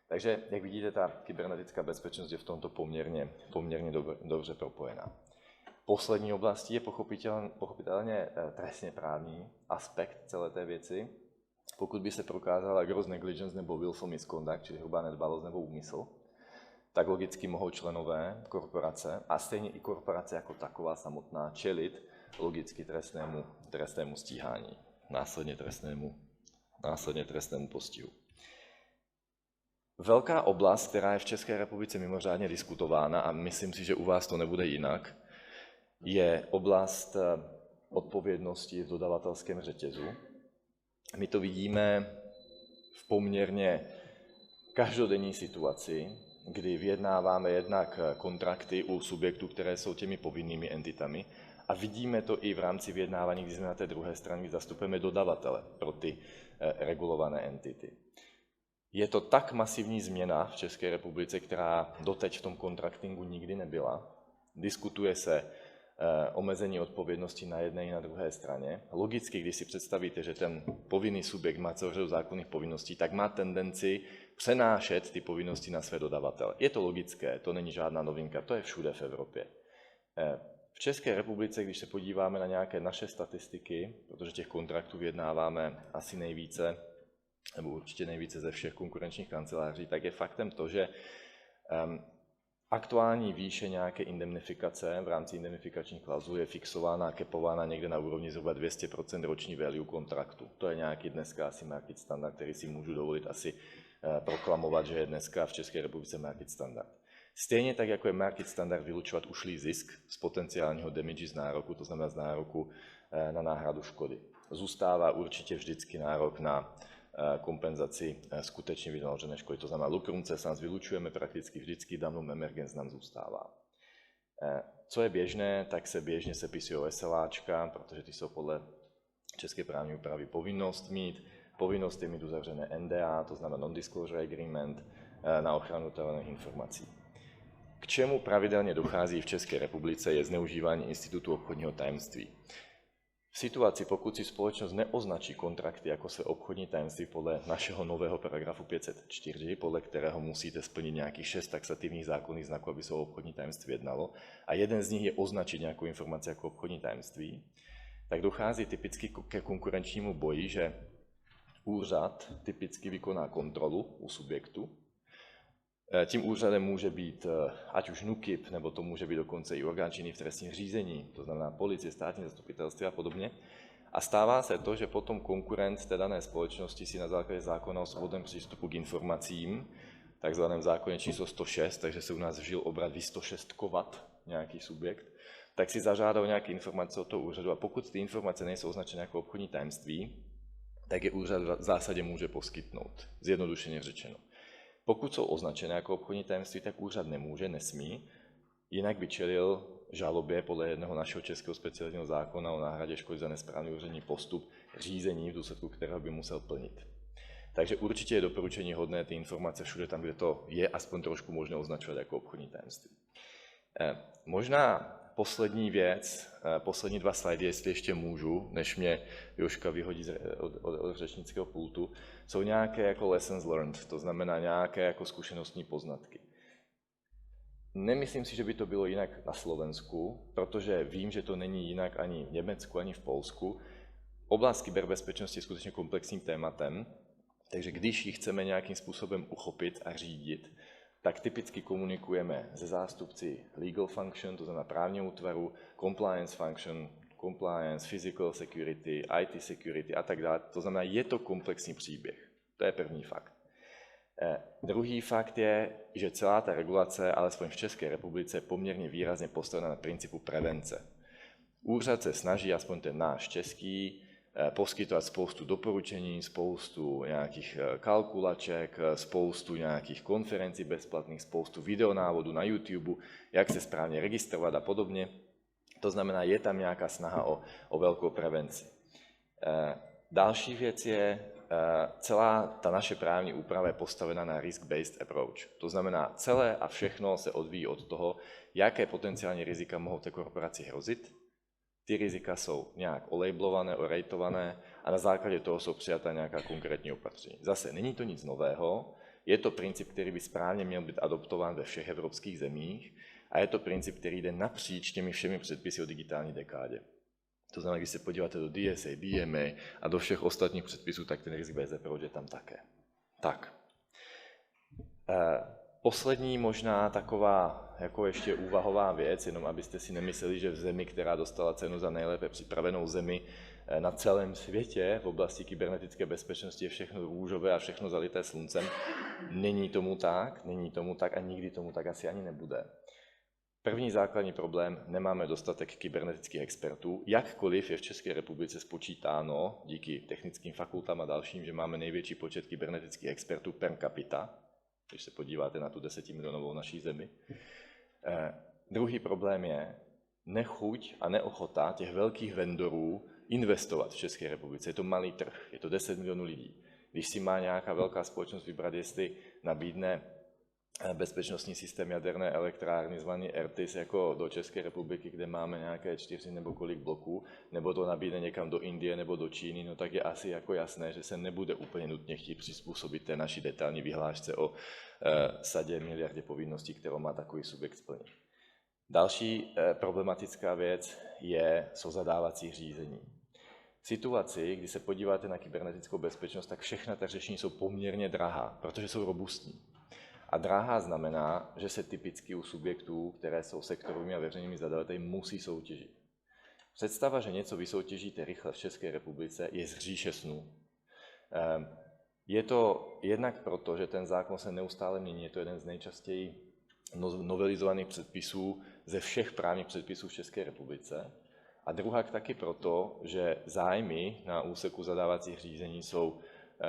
Takže, jak vidíte, ta kybernetická bezpečnost je v tomto poměrně dobře propojená. Poslední oblastí je pochopitelně trestně právní aspekt celé té věci. Pokud by se prokázala gross negligence nebo willful misconduct, čili hrubá nedbalost nebo úmysl, tak logicky mohou členové korporace a stejně i korporace jako taková samotná čelit logicky trestnému stíhání, následně trestnému postihu. Velká oblast, která je v České republice mimořádně diskutována, a myslím si, že u vás to nebude jinak, je oblast odpovědnosti v dodavatelském řetězu. My to vidíme v poměrně každodenní situaci, kdy vyjednáváme jednak kontrakty u subjektů, které jsou těmi povinnými entitami, a vidíme to i v rámci vyjednávání, kdy jsme na té druhé straně, kdy zastupujeme dodavatele pro ty regulované entity. Je to tak masivní změna v České republice, která doteď v tom kontraktingu nikdy nebyla. Diskutuje se omezení odpovědnosti na jedné i na druhé straně. Logicky, když si představíte, že ten povinný subjekt má celou řadu zákonných povinností, tak má tendenci přenášet ty povinnosti na své dodavatele. Je to logické, to není žádná novinka, to je všude v Evropě. V České republice, když se podíváme na nějaké naše statistiky, protože těch kontraktů vyjednáváme asi nejvíce, nebo určitě nejvíce ze všech konkurenčních kanceláří, tak je faktem to, že aktuální výše nějaké indemnifikace v rámci indemnifikačních klauzul je fixována, kepována někde na úrovni zhruba 200% roční value kontraktu. To je nějaký dneska asi market standard, který si můžu dovolit asi proklamovat, že je dneska v České republice market standard. Stejně tak, jako je market standard vylučovat ušlý zisk z potenciálního damage z nároku, to znamená z nároku na náhradu škody. Zůstává určitě vždycky nárok na kompenzaci skutečně vynaložené škody. To znamená, lucrum cessans vylučujeme prakticky vždycky, damnum emergens nám zůstává. Co je běžné, tak se běžně sepisují SLAčka, protože ty jsou podle české právní úpravy povinnost je mít uzavřené NDA, to znamená Non-Disclosure Agreement, na ochranu utajovaných informací. K čemu pravidelně dochází v České republice je zneužívání institutu obchodního tajemství. V situaci, pokud si společnost neoznačí kontrakty jako své obchodní tajemství podle našeho nového paragrafu 504, podle kterého musíte splnit nějakých 6 taxativních zákonných znaků, aby se o obchodní tajemství jednalo, a jeden z nich je označit nějakou informaci jako obchodní tajemství, tak dochází typicky ke konkurenčnímu boji, že úřad typicky vykoná kontrolu u subjektu. Tím úřadem může být ať už NÚKIB, nebo to může být dokonce i orgán činný v trestním řízení, to znamená policie, státní zastupitelství a podobně. A stává se to, že potom konkurent té dané společnosti si na základě zákona o svobodném přístupu k informacím, takzvaném zákoně číslo 106, takže se u nás vžil obrat 106kovat nějaký subjekt, tak si zažádá o nějaké informace od toho úřadu, a pokud ty informace nejsou označené jako obchodní tajemství, tak je úřad v zásadě může poskytnout, zjednodušeně řečeno. Pokud jsou označené jako obchodní tajemství, tak úřad nemůže, nesmí, jinak by čelil žalobě podle jednoho našeho českého speciálního zákona o náhradě škody za nesprávný úřední postup, řízení, v důsledku kterého by musel plnit. Takže určitě je doporučení hodné ty informace všude tam, kde to je aspoň trošku možné označovat jako obchodní tajemství. Možná poslední věc, poslední 2 slajdy, jestli ještě můžu, než mě Jožka vyhodí od řečnického pultu, jsou nějaké jako lessons learned, to znamená nějaké jako zkušenostní poznatky. Nemyslím si, že by to bylo jinak na Slovensku, protože vím, že to není jinak ani v Německu, ani v Polsku. Oblast kyberbezpečnosti je skutečně komplexním tématem, takže když ji chceme nějakým způsobem uchopit a řídit, tak typicky komunikujeme se zástupci legal function, to znamená právního útvaru, compliance function, compliance, physical security, IT security a tak dále. To znamená, je to komplexní příběh. To je první fakt. Druhý fakt je, že celá ta regulace, alespoň v České republice, je poměrně výrazně postavena na principu prevence. Úřad se snaží, aspoň ten náš český, poskytovat spoustu doporučení, spoustu nějakých kalkulaček, spoustu nějakých konferencí bezplatných, spoustu videonávodů na YouTube, jak se správně registrovat a podobně. To znamená, je tam nějaká snaha o velkou prevenci. Další věc je, celá ta naše právní úprava je postavena na risk-based approach. To znamená, celé a všechno se odvíjí od toho, jaké potenciální rizika mohou té korporaci hrozit. Ty rizika jsou nějak olejblované, orejtované a na základě toho jsou přijata nějaká konkrétní opatření. Zase není to nic nového, Je to princip, který by správně měl být adoptován ve všech evropských zemích a je to princip, který jde napříč těmi všemi předpisy o digitální dekádě. To znamená, když se podíváte do DSA, DMA a do všech ostatních předpisů, tak ten risk BZ Prod je tam také. Tak. Poslední možná taková jako ještě úvahová věc, jenom abyste si nemysleli, že v zemi, která dostala cenu za nejlépe připravenou zemi na celém světě v oblasti kybernetické bezpečnosti je všechno růžové a všechno zalité sluncem. Není tomu tak a nikdy tomu tak asi ani nebude. První základní problém, nemáme dostatek kybernetických expertů, jakkoliv je v České republice spočítáno díky technickým fakultám a dalším, že máme největší počet kybernetických expertů per capita, když se podíváte na tu 10milionovou naší zemi. Druhý problém je nechuť a neochota těch velkých vendorů investovat v České republice. Je to malý trh, je to 10 milionů lidí. Když si má nějaká velká společnost vybrat, jestli nabídne bezpečnostní systém jaderné elektrárny zvaný RTIS jako do České republiky, kde máme nějaké 4 nebo kolik bloků, nebo to nabídne někam do Indie nebo do Číny, no tak je asi jako jasné, že se nebude úplně nutně chtít přizpůsobit té naší detailní vyhlášce o sadě miliardě povinností, kterou má takový subjekt splnit. Další problematická věc jsou zadávací řízení. V situaci, kdy se podíváte na kybernetickou bezpečnost, tak všechna ta řešení jsou poměrně drahá, protože jsou robustní. A drahá znamená, že se typicky u subjektů, které jsou sektorovými a veřejnými zadavateli, musí soutěžit. Představa, že něco vysoutěžíte rychle v České republice, je z říše snů. Je to jednak proto, že ten zákon se neustále mění, je to jeden z nejčastěji novelizovaných předpisů ze všech právních předpisů v České republice. A druhak taky proto, že zájmy na úseku zadávacích řízení jsou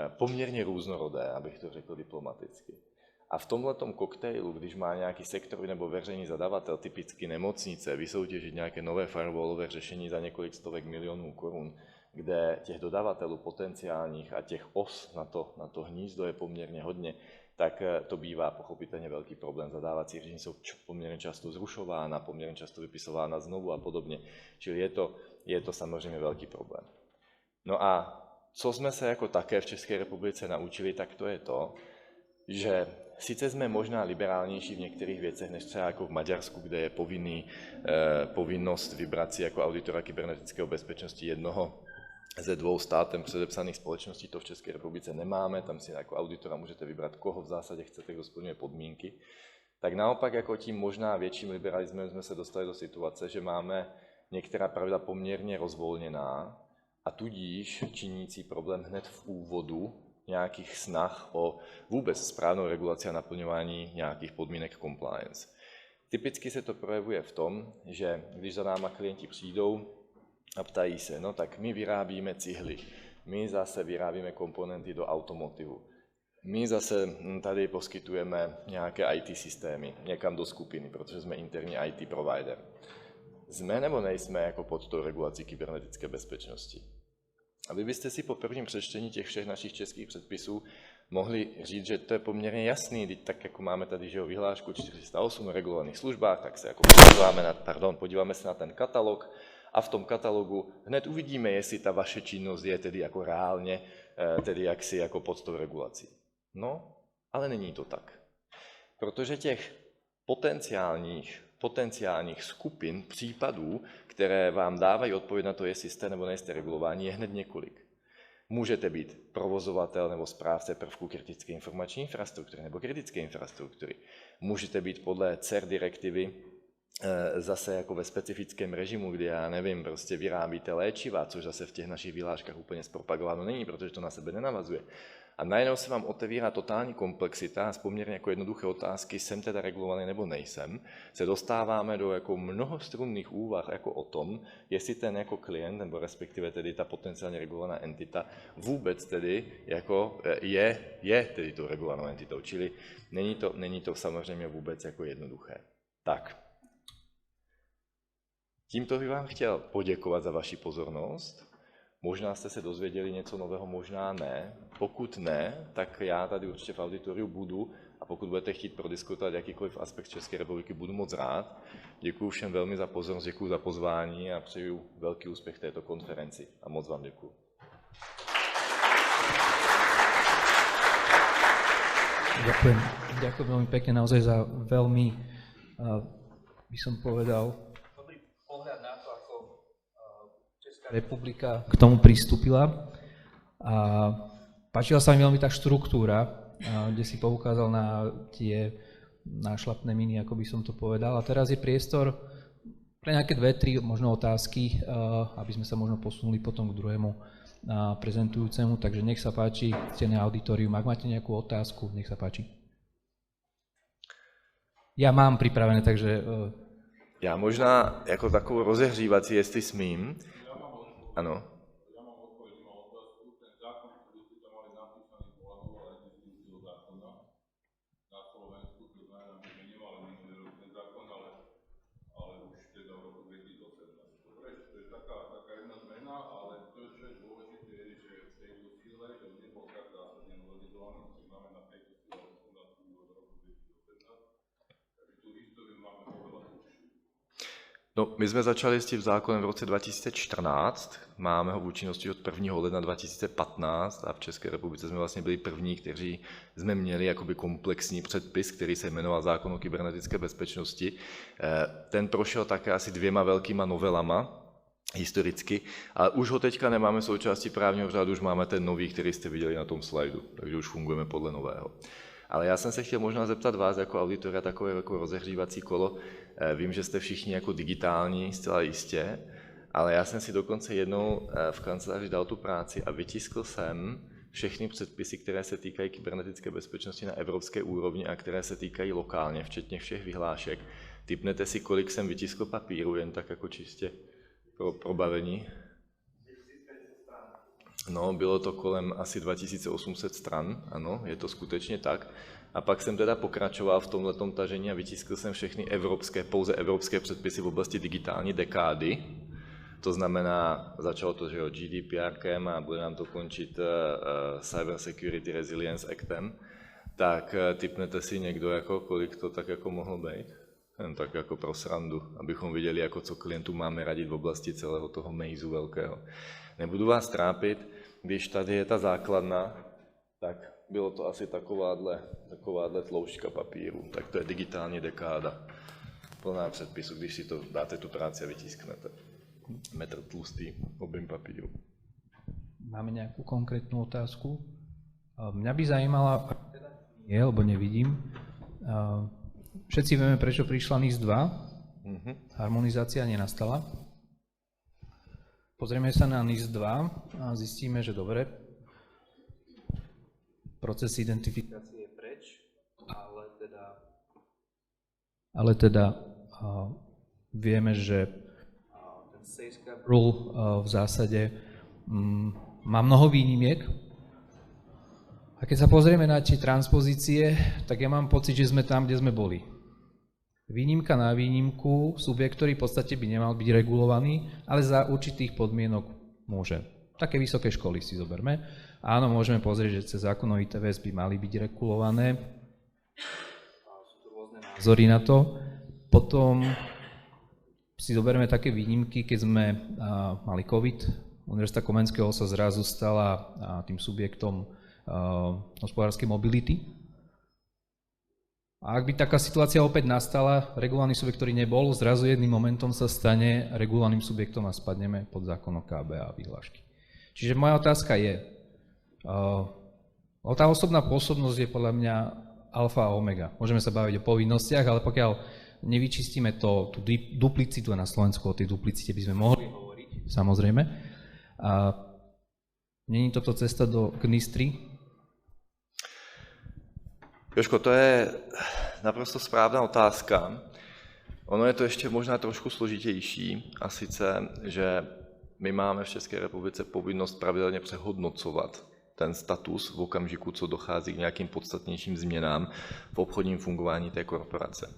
poměrně různorodé, abych to řekl diplomaticky. A v tomhletom koktejlu, když má nějaký sektorový nebo veřejný zadavatel, typicky nemocnice, vysoutěžit nějaké nové firewallové řešení za několik stovek milionů korun, kde těch dodavatelů potenciálních a těch os na to hnízdo je poměrně hodně, tak to bývá pochopitelně velký problém. Zadávací řízení jsou poměrně často zrušována, poměrně často vypisována znovu a podobně. Čili je to samozřejmě velký problém. No a co jsme se jako také v České republice naučili, tak to je to, že sice jsme možná liberálnější v některých věcech, než třeba jako v Maďarsku, kde je povinnost vybrat si jako auditora kybernetického bezpečnosti jednoho ze 2 státem předepsaných společností, to v České republice nemáme, tam si jako auditora můžete vybrat, koho v zásadě chcete, kdo splňuje podmínky. Tak naopak jako tím možná větším liberalismem jsme se dostali do situace, že máme některá pravidla poměrně rozvolněná a tudíž činící problém hned v úvodu nějakých snah o vůbec správnou regulaci a naplňování nějakých podmínek compliance. Typicky se to projevuje v tom, že když za náma klienti přijdou a ptají se, no tak my vyrábíme cihly, my zase vyrábíme komponenty do automotivu, my zase tady poskytujeme nějaké IT systémy někam do skupiny, protože jsme interní IT provider. Jsme nebo nejsme jako pod tou regulací kybernetické bezpečnosti? A vy byste si po prvním přečtení těch všech našich českých předpisů mohli říct, že to je poměrně jasný, teď tak jako máme tady vyhlášku 408 o regulovaných službách, tak se jako podíváme se na ten katalog a v tom katalogu hned uvidíme, jestli ta vaše činnost je tedy jako reálně, tedy jaksi jako pod tou regulací. No, ale není to tak. Protože těch potenciálních skupin případů, které vám dávají odpověď na to, jestli jste nebo nejste regulováni, je hned několik. Můžete být provozovatel nebo správce prvků kritické informační infrastruktury nebo kritické infrastruktury. Můžete být podle CER direktivy zase jako ve specifickém režimu, kdy já nevím, prostě vyrábíte léčiva, což zase v těch našich vyhláškách úplně zpropagováno není, protože to na sebe nenavazuje. A najednou se vám otevírá totální komplexita a z poměrně jako jednoduché otázky, jsem teda regulovaný nebo nejsem, se dostáváme do jako mnohostrunných úvah jako o tom, jestli ten jako klient, nebo respektive tedy ta potenciálně regulovaná entita vůbec tedy jako je tedy tou regulovanou entitou, čili není to samozřejmě vůbec jako jednoduché. Tak. Tímto bych vám chtěl poděkovat za vaši pozornost. Možná jste se dozvěděli něco nového, možná ne. Pokud ne, tak já tady určitě v auditoriu budu a pokud budete chtít prodiskutovat jakýkoliv aspekt České republiky, budu moc rád. Děkuji všem velmi za pozornost, děkuji za pozvání a přeju velký úspěch této konferenci a moc vám děkuji. Ďakujem veľmi pekne naozaj za veľmi, by som povedal, dobrý pohľad na to, ako Česká republika k tomu pristúpila. A páčila sa mi veľmi tá štruktúra, kde si poukázal na tie nášlapné miny, ako by som to povedal. A teraz je priestor pre nejaké 2-3 možno otázky, aby sme sa možno posunuli potom k druhému prezentujúcemu. Takže nech sa páči, ste na auditorium. Ak máte nejakú otázku, nech sa páči. Já mám připravené, takže... Já možná jako takovou rozehřívací, jestli smím. Ano. No, my jsme začali s tím zákonem v roce 2014, máme ho v účinnosti od 1. ledna 2015 a v České republice jsme vlastně byli první, kteří jsme měli jakoby komplexní předpis, který se jmenoval zákon o kybernetické bezpečnosti. Ten prošel také asi 2 velkýma novelama historicky, ale už ho teďka nemáme součástí právního řádu, už máme ten nový, který jste viděli na tom slajdu, takže už fungujeme podle nového. Ale já jsem se chtěl možná zeptat vás jako auditora, takové jako rozehřívací kolo. Vím, že jste všichni jako digitální, zcela jistě, ale já jsem si dokonce jednou v kanceláři dal tu práci a vytiskl jsem všechny předpisy, které se týkají kybernetické bezpečnosti na evropské úrovni a které se týkají lokálně, včetně všech vyhlášek. Tipnete si, kolik jsem vytiskl papíru, jen tak jako čistě pro probavení? No, bylo to kolem asi 2800 stran, ano, je to skutečně tak. A pak jsem teda pokračoval v tomhletom tažení a vytiskl jsem všechny pouze evropské předpisy v oblasti digitální dekády. To znamená, začalo to, že GDPRkem a bude nám to končit Cyber Security Resilience Actem. Tak tipnete si někdo, jako, kolik to tak jako mohlo být? Jen tak jako pro srandu, abychom viděli, jako co klientům máme radit v oblasti celého toho mejzu velkého. Nebudu vás trápit, když tady je ta základna, tak bylo to asi takováhle tloušťka papíru. Tak to je digitální dekáda, plná předpisu, když si to dáte tu práci a vytisknete. Metr tlustý objem papíru. Máme nějakou konkrétnu otázku? Mňa by zajímala, je, lebo nevidím, všetci vieme, prečo prišla NIS 2, harmonizácia nenastala. Pozrieme sa na NIS 2 a zistíme, že dobre, proces identifikácie je preč, ale teda vieme, že ten safeguard rule v zásade má mnoho výnimiek. A keď sa pozrieme na tie transpozície, tak ja mám pocit, že sme tam, kde sme boli. Výnimka na výnimku, subjekt, ktorý v podstate by nemal byť regulovaný, ale za určitých podmienok môže. Také vysoké školy si zoberme. Áno, môžeme pozrieť, že cez zákon o ITVS by mali byť regulované. Sú tu rôzne názory na to. Potom si zoberme také výnimky, keď sme mali COVID. Univerzita Komenského sa zrazu stala tým subjektom hospodárskej mobility. A ak by taká situácia opäť nastala, regulovaný subjekt, ktorý nebol, zrazu jedným momentom sa stane regulovaným subjektom a spadneme pod zákon o KB a vyhlášky. Čiže moja otázka je, tá osobná pôsobnosť je podľa mňa alfa a omega. Môžeme sa baviť o povinnostiach, ale pokiaľ nevyčistíme tú duplicitu na Slovensku, o tej duplicite by sme mohli hovoriť, samozrejme. Není toto cesta k NIS 3? Jožko, to je naprosto správná otázka. Ono je to ještě možná trošku složitější, a sice, že my máme v České republice povinnost pravidelně přehodnocovat ten status v okamžiku, co dochází k nějakým podstatnějším změnám v obchodním fungování té korporace.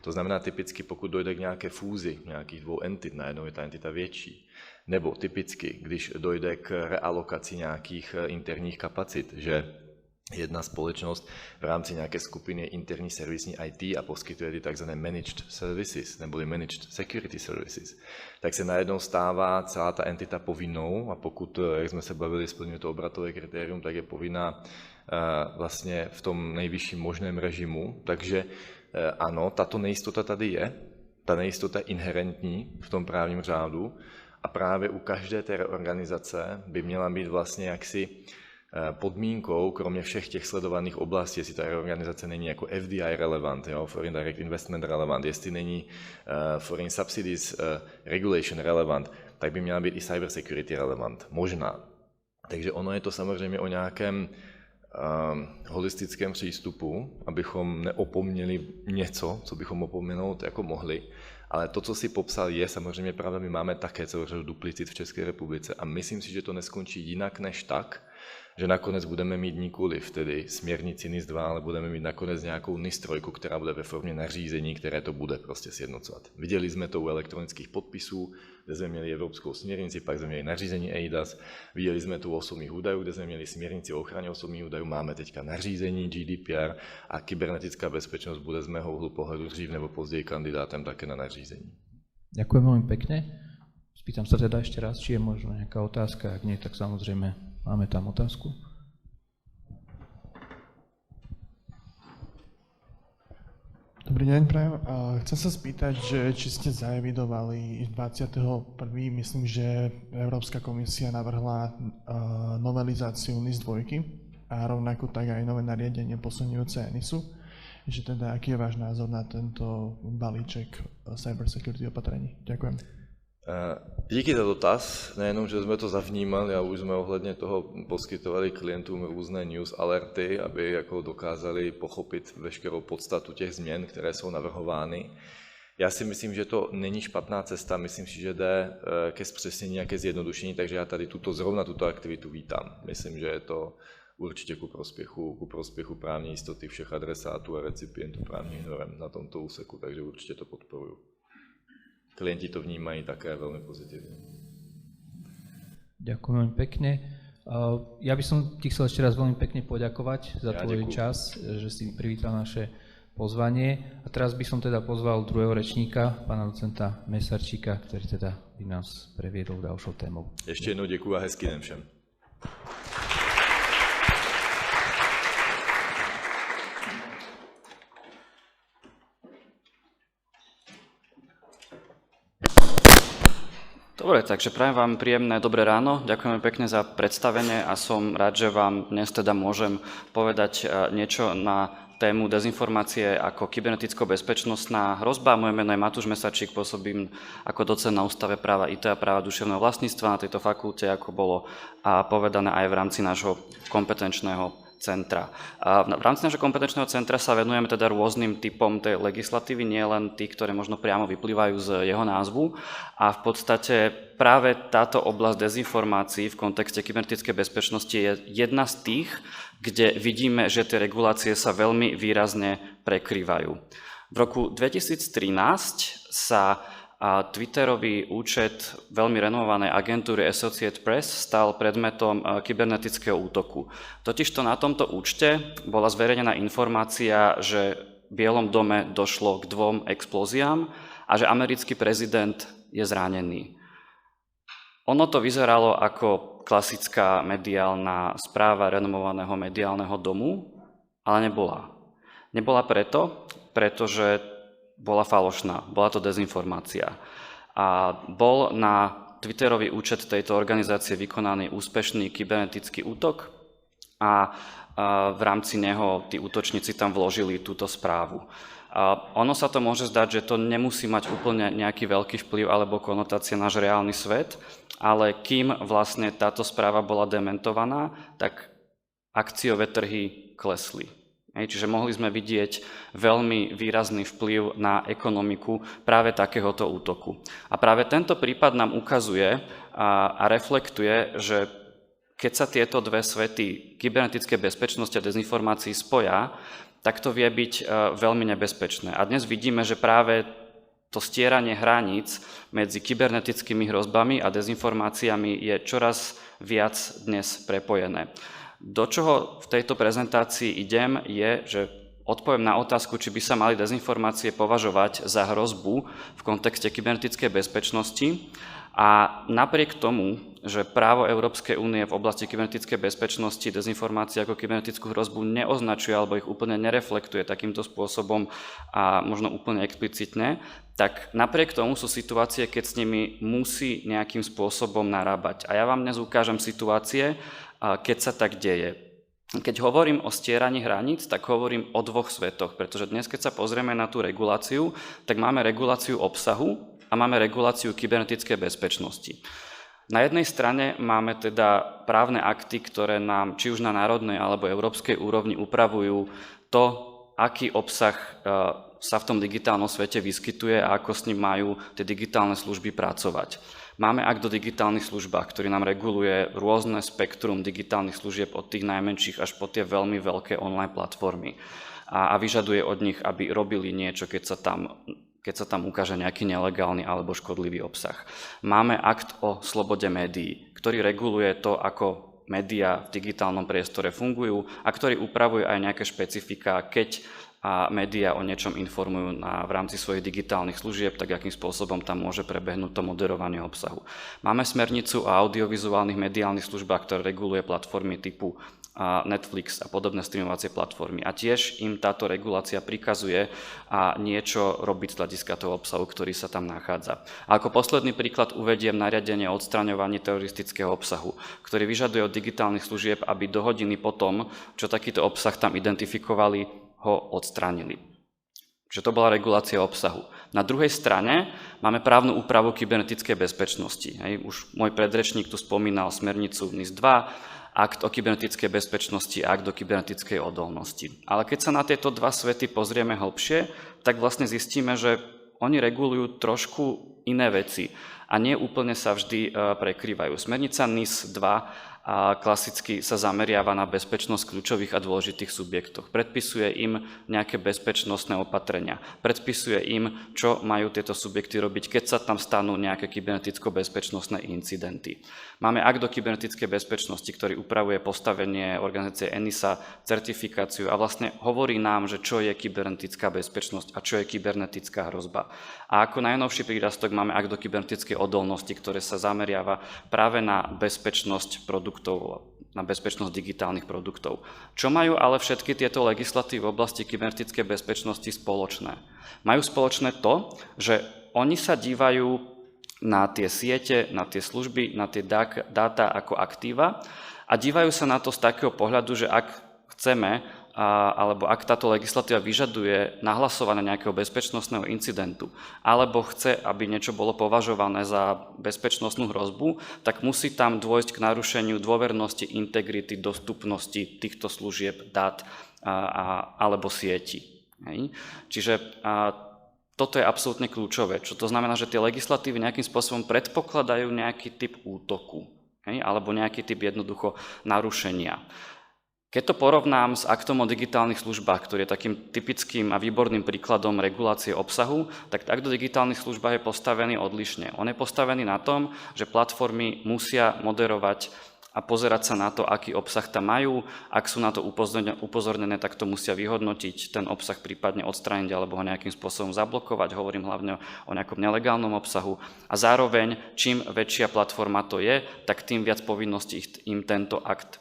To znamená typicky, pokud dojde k nějaké fúzi nějakých 2 entit, najednou je ta entita větší, nebo typicky, když dojde k realokaci nějakých interních kapacit, že jedna společnost v rámci nějaké skupiny je interní servisní IT a poskytuje ty tzv. Managed services, neboli Managed Security Services, tak se najednou stává celá ta entita povinnou a pokud, jak jsme se bavili, splňuje to obratové kritérium, tak je povinná vlastně v tom nejvyšším možném režimu. Takže ano, tato nejistota tady je, ta nejistota je inherentní v tom právním řádu a právě u každé té reorganizace by měla být vlastně jaksi podmínkou, kromě všech těch sledovaných oblastí, jestli ta reorganizace není jako FDI relevant, jo, Foreign Direct Investment relevant, jestli není Foreign Subsidies Regulation relevant, tak by měla být i Cyber Security relevant, možná. Takže ono je to samozřejmě o nějakém holistickém přístupu, abychom neopomněli něco, co bychom opomenout jako mohli, ale to, co si popsal, je samozřejmě pravda, my máme také celou řadu duplicit v České republice a myslím si, že to neskončí jinak než tak, že nakonec budeme mít nikoliv tedy směrnici NIS 2, ale budeme mít nakonec nějakou NIS 3, která bude ve formě nařízení, které to bude prostě sjednocovat. Viděli jsme to u elektronických podpisů, kde jsme měli evropskou směrnici, pak jsme měli nařízení EIDAS, viděli jsme tu osobních údajů, kde jsme měli směrnici o ochraně osobních údajů, máme teďka nařízení GDPR a kybernetická bezpečnost bude z mého úhlu pohledu dřív nebo později kandidátem také na nařízení. Ďakujem veľmi pekne. Spýtam sa teda ešte raz, či je možno nejaká otázka, ak nie, tak samozrejme máme tam otázku. Dobrý deň, prajem. Chcem sa spýtať, že či ste zaevidovali 21. myslím, že Európska komisia navrhla novelizáciu NIS 2 a rovnako tak aj nové nariadenie posilňujúce NISu, že teda aký je váš názor na tento balíček cyber security opatrení? Ďakujem. Díky za dotaz, nejenom, že jsme to zavnímali a už jsme ohledně toho poskytovali klientům různé news alerty, aby jako dokázali pochopit veškerou podstatu těch změn, které jsou navrhovány. Já si myslím, že to není špatná cesta, myslím si, že jde ke zpřesnění a ke zjednodušení, takže já tady zrovna tuto aktivitu vítám. Myslím, že je to určitě ku prospěchu právní jistoty všech adresátů a recipientů právních norem na tomto úseku, takže určitě to podporuji. Klienti to vnímají také veľmi pozitívne. Ďakujem veľmi pekne. Ja by som ti chcel ešte raz veľmi pekne poďakovať za tvoj čas, že si privítal naše pozvanie. A teraz by som teda pozval druhého rečníka, pána docenta Mesarčíka, ktorý teda by nás previedol ďalšou témou. Ešte jednou ďakujem a hezký den všem. Dobre, takže prajem vám príjemné dobré ráno. Ďakujeme pekne za predstavenie a som rád, že vám dnes teda môžem povedať niečo na tému dezinformácie ako kyberneticko-bezpečnostná hrozba. Moje meno je Matúš Mesarčík, pôsobím ako docent na Ústave práva IT a práva duševného vlastníctva na tejto fakulte, ako bolo povedané aj v rámci nášho kompetenčného centra. V rámci nášho kompetenčného centra sa venujeme teda rôznym typom tej legislatívy, nie len tých, ktoré možno priamo vyplývajú z jeho názvu. A v podstate práve táto oblasť dezinformácií v kontexte kybernetickej bezpečnosti je jedna z tých, kde vidíme, že tie regulácie sa veľmi výrazne prekrývajú. V roku 2013 sa Twitterový účet veľmi renomovanej agentúry Associated Press stal predmetom kybernetického útoku. Totižto na tomto účte bola zverejnená informácia, že v Bielom dome došlo k 2 explóziám a že americký prezident je zranený. Ono to vyzeralo ako klasická mediálna správa renomovaného mediálneho domu, ale nebola. Nebola pretože bola falošná, bola to dezinformácia. A bol na Twitterový účet tejto organizácie vykonaný úspešný kybernetický útok a v rámci neho tí útočníci tam vložili túto správu. Ono sa to môže zdať, že to nemusí mať úplne nejaký veľký vplyv alebo konotácia na náš reálny svet, ale kým vlastne táto správa bola dementovaná, tak akciové trhy klesli. Čiže mohli sme vidieť veľmi výrazný vplyv na ekonomiku práve takéhoto útoku. A práve tento prípad nám ukazuje a reflektuje, že keď sa tieto dve svety kybernetické bezpečnosti a dezinformácií spoja, tak to vie byť veľmi nebezpečné. A dnes vidíme, že práve to stieranie hraníc medzi kybernetickými hrozbami a dezinformáciami je čoraz viac dnes prepojené. Do čoho v tejto prezentácii idem je, že odpoviem na otázku, či by sa mali dezinformácie považovať za hrozbu v kontexte kybernetickej bezpečnosti. A napriek tomu, že právo Európskej únie v oblasti kybernetickej bezpečnosti dezinformácie ako kybernetickú hrozbu neoznačuje alebo ich úplne nereflektuje takýmto spôsobom a možno úplne explicitne, tak napriek tomu sú situácie, keď s nimi musí nejakým spôsobom narábať. A ja vám dnes ukážem situácie, keď sa tak deje. Keď hovorím o stieraní hraníc, tak hovorím o dvoch svetoch, pretože dnes, keď sa pozrieme na tú reguláciu, tak máme reguláciu obsahu a máme reguláciu kybernetickej bezpečnosti. Na jednej strane máme teda právne akty, ktoré nám či už na národnej alebo európskej úrovni upravujú to, aký obsah sa v tom digitálnom svete vyskytuje a ako s ním majú tie digitálne služby pracovať. Máme akt o digitálnych službách, ktorý nám reguluje rôzne spektrum digitálnych služieb od tých najmenších až po tie veľmi veľké online platformy a vyžaduje od nich, aby robili niečo, keď sa tam ukáže nejaký nelegálny alebo škodlivý obsah. Máme akt o slobode médií, ktorý reguluje to, ako médiá v digitálnom priestore fungujú a ktorý upravuje aj nejaké špecifika, keď a médiá o niečom informujú v rámci svojich digitálnych služieb, tak akým spôsobom tam môže prebehnúť to moderovanie obsahu. Máme smernicu o audiovizuálnych mediálnych službách, ktoré reguluje platformy typu Netflix a podobné streamovacie platformy. A tiež im táto regulácia prikazuje niečo robiť z hľadiska toho obsahu, ktorý sa tam nachádza. A ako posledný príklad uvediem nariadenie o odstraňovaní teroristického obsahu, ktorý vyžaduje od digitálnych služieb, aby do hodiny potom, čo takýto obsah tam identifikovali, ho odstránili. Čiže to bola regulácia obsahu. Na druhej strane máme právnu úpravu kybernetickej bezpečnosti. Už môj predrečník tu spomínal smernicu NIS-2, akt o kybernetickej bezpečnosti a akt o kybernetickej odolnosti. Ale keď sa na tieto dva svety pozrieme hlbšie, tak vlastne zistíme, že oni regulujú trošku iné veci a nie úplne sa vždy prekrývajú. Smernica NIS-2 klasicky sa zameriava na bezpečnosť kľúčových a dôležitých subjektov. Predpisuje im nejaké bezpečnostné opatrenia. Predpisuje im, čo majú tieto subjekty robiť, keď sa tam stanú nejaké kyberneticko-bezpečnostné incidenty. Máme akt o kybernetickej bezpečnosti, ktorý upravuje postavenie organizácie ENISA, certifikáciu a vlastne hovorí nám, že čo je kybernetická bezpečnosť a čo je kybernetická hrozba. A ako najnovší prírastok máme akt o kybernetickej odolnosti, ktoré sa zameriava práve na bezpečnosť produktov, na bezpečnosť digitálnych produktov. Čo majú ale všetky tieto legislatívy v oblasti kybernetickej bezpečnosti spoločné? Majú spoločné to, že oni sa dívajú na tie siete, na tie služby, na tie dáta ako aktíva a dívajú sa na to z takého pohľadu, že ak chceme, alebo ak táto legislatíva vyžaduje nahlasovanie nejakého bezpečnostného incidentu, alebo chce, aby niečo bolo považované za bezpečnostnú hrozbu, tak musí tam dôjsť k narušeniu dôvernosti, integrity, dostupnosti týchto služieb, dát alebo sieti. Čiže toto je absolútne kľúčové. Čo to znamená, že tie legislatívy nejakým spôsobom predpokladajú nejaký typ útoku, alebo nejaký typ jednoducho narušenia. Keď to porovnám s aktom o digitálnych službách, ktorý je takým typickým a výborným príkladom regulácie obsahu, tak akt o digitálnych službách je postavený odlišne. On je postavený na tom, že platformy musia moderovať a pozerať sa na to, aký obsah tam majú. Ak sú na to upozornené, tak to musia vyhodnotiť, ten obsah prípadne odstrániť alebo ho nejakým spôsobom zablokovať. Hovorím hlavne o nejakom nelegálnom obsahu. A zároveň, čím väčšia platforma to je, tak tým viac povinností im tento akt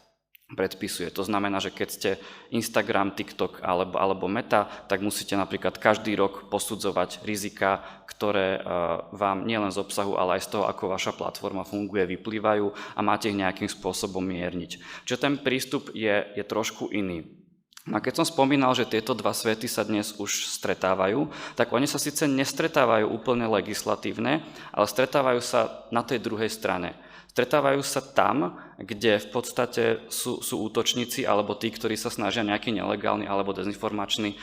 predpisuje. To znamená, že keď ste Instagram, TikTok alebo Meta, tak musíte napríklad každý rok posudzovať rizika, ktoré vám nielen z obsahu, ale aj z toho, ako vaša platforma funguje, vyplývajú a máte ich nejakým spôsobom mierniť. Čiže ten prístup je trošku iný. A keď som spomínal, že tieto dva svety sa dnes už stretávajú, tak oni sa síce nestretávajú úplne legislatívne, ale stretávajú sa na tej druhej strane. Stretávajú sa tam, kde v podstate sú útočníci alebo tí, ktorí sa snažia nejaký nelegálny alebo dezinformačný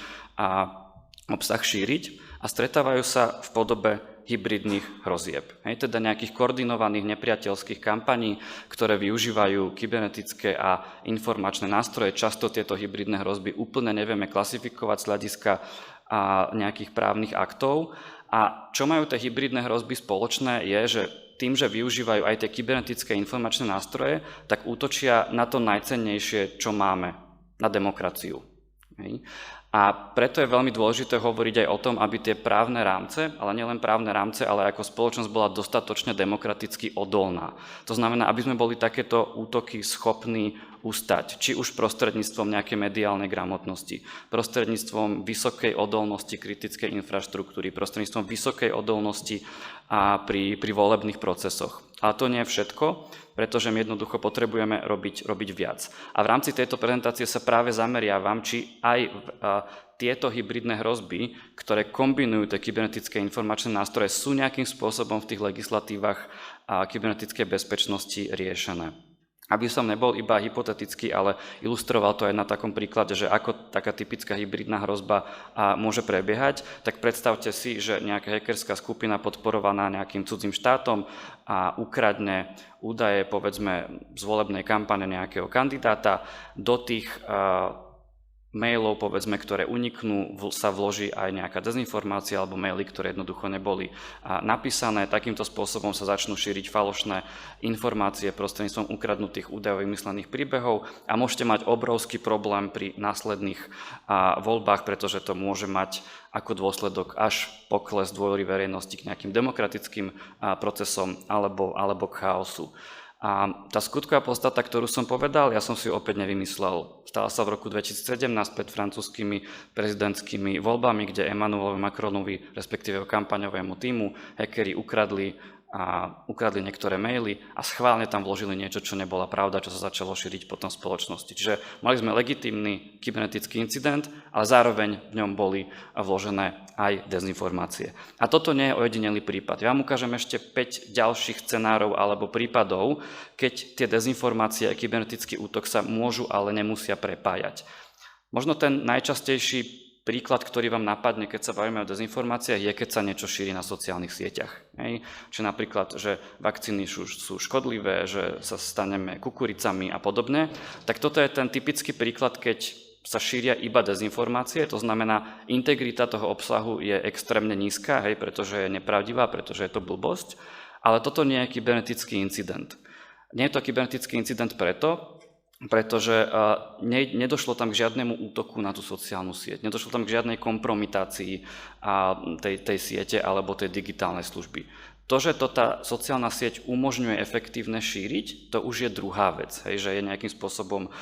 obsah šíriť a stretávajú sa v podobe hybridných hrozieb. Teda nejakých koordinovaných nepriateľských kampaní, ktoré využívajú kybernetické a informačné nástroje. Často tieto hybridné hrozby úplne nevieme klasifikovať z hľadiska nejakých právnych aktov. A čo majú tie hybridné hrozby spoločné je, že tým, že využívajú aj tie kybernetické informačné nástroje, tak útočia na to najcennejšie, čo máme, na demokraciu. Hej. A preto je veľmi dôležité hovoriť aj o tom, aby tie právne rámce, ale nielen právne rámce, ale ako spoločnosť bola dostatočne demokraticky odolná. To znamená, aby sme boli takéto útoky schopní ustať, či už prostredníctvom nejakej mediálnej gramotnosti, prostredníctvom vysokej odolnosti kritickej infraštruktúry, prostredníctvom vysokej odolnosti a pri volebných procesoch. Ale to nie je všetko, pretože my jednoducho potrebujeme robiť viac. A v rámci tejto prezentácie sa práve zameriavam, či aj tieto hybridné hrozby, ktoré kombinujú tie kybernetické informačné nástroje, sú nejakým spôsobom v tých legislatívach kybernetickej bezpečnosti riešené. Aby som nebol iba hypotetický, ale ilustroval to aj na takom príklade, že ako taká typická hybridná hrozba môže prebiehať, tak predstavte si, že nejaká hackerská skupina podporovaná nejakým cudzým štátom ukradne údaje, povedzme, z volebnej kampane nejakého kandidáta. Do tých mailov, povedzme, ktoré uniknú, sa vloží aj nejaká dezinformácia alebo maily, ktoré jednoducho neboli napísané. Takýmto spôsobom sa začnú šíriť falošné informácie prostredníctvom ukradnutých údajov vymyslených príbehov a môžete mať obrovský problém pri následných voľbách, pretože to môže mať ako dôsledok až pokles dôvery verejnosti k nejakým demokratickým procesom alebo k chaosu. A tá skutková podstata, ktorú som povedal, ja som si opäť nevymyslel. Stala sa v roku 2017 pred francúzskymi prezidentskými voľbami, kde Emmanuelovi Macronovi, respektíve kampaňovému tímu, hackeri ukradli niektoré maily a schválne tam vložili niečo, čo nebola pravda, čo sa začalo šíriť potom v spoločnosti. Čiže mali sme legitímny kybernetický incident, ale zároveň v ňom boli vložené aj dezinformácie. A toto nie je ojedinelý prípad. Ja vám ukážem ešte 5 ďalších scenárov alebo prípadov, keď tie dezinformácie a kybernetický útok sa môžu, ale nemusia prepájať. Možno ten najčastejší príklad, ktorý vám napadne, keď sa bavíme o dezinformáciách, je, keď sa niečo šíri na sociálnych sieťach. Hej. Čiže napríklad, že vakcíny sú škodlivé, že sa staneme kukuricami a podobne. Tak toto je ten typický príklad, keď sa šíria iba dezinformácie, to znamená, integrita toho obsahu je extrémne nízka, hej, pretože je nepravdivá, pretože je to blbosť, ale toto nie je kybernetický incident. Nie je to kybernetický incident pretože nedošlo tam k žiadnemu útoku na tú sociálnu sieť, nedošlo tam k žiadnej kompromitácii tej siete alebo tej digitálnej služby. To, že to tá sociálna sieť umožňuje efektívne šíriť, to už je druhá vec, hej, že je nejakým spôsobom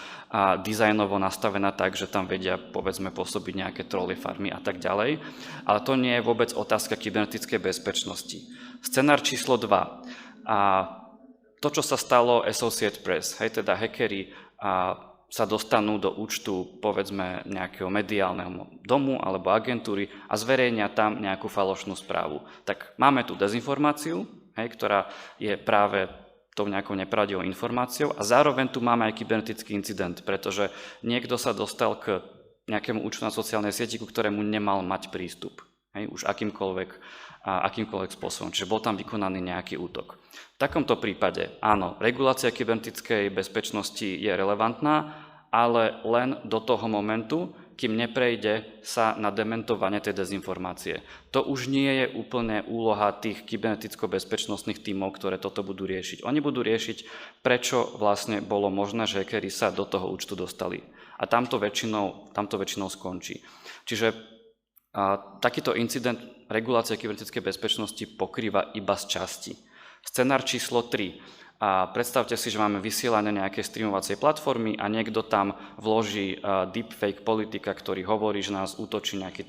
dizajnovo nastavená tak, že tam vedia, povedzme, pôsobiť nejaké troly farmy a tak ďalej, ale to nie je vôbec otázka kybernetickej bezpečnosti. Scenár číslo 2. To, čo sa stalo Associated Press, hej, teda hackeri sa dostanú do účtu, povedzme, nejakého mediálneho domu alebo agentúry a zverejnia tam nejakú falošnú správu. Tak máme tu dezinformáciu, hej, ktorá je práve tou nejakou nepravdivou informáciou a zároveň tu máme aj kybernetický incident, pretože niekto sa dostal k nejakému účtu na sociálnej sieti, ku ktorému nemal mať prístup, hej, už akýmkoľvek spôsobom. Čiže bol tam vykonaný nejaký útok. V takomto prípade, áno, regulácia kybernetickej bezpečnosti je relevantná, ale len do toho momentu, kým neprejde sa na dementovanie tej dezinformácie. To už nie je úplne úloha tých kyberneticko-bezpečnostných tímov, ktoré toto budú riešiť. Oni budú riešiť, prečo vlastne bolo možné, že hackeri sa do toho účtu dostali. A tamto väčšinou skončí. Čiže takýto incident regulácie kybernetickej bezpečnosti pokrýva iba z časti. Scenár číslo 3. Predstavte si, že máme vysielanie nejakej streamovacej platformy a niekto tam vloží deepfake politika, ktorý hovorí, že nás útočí nejaký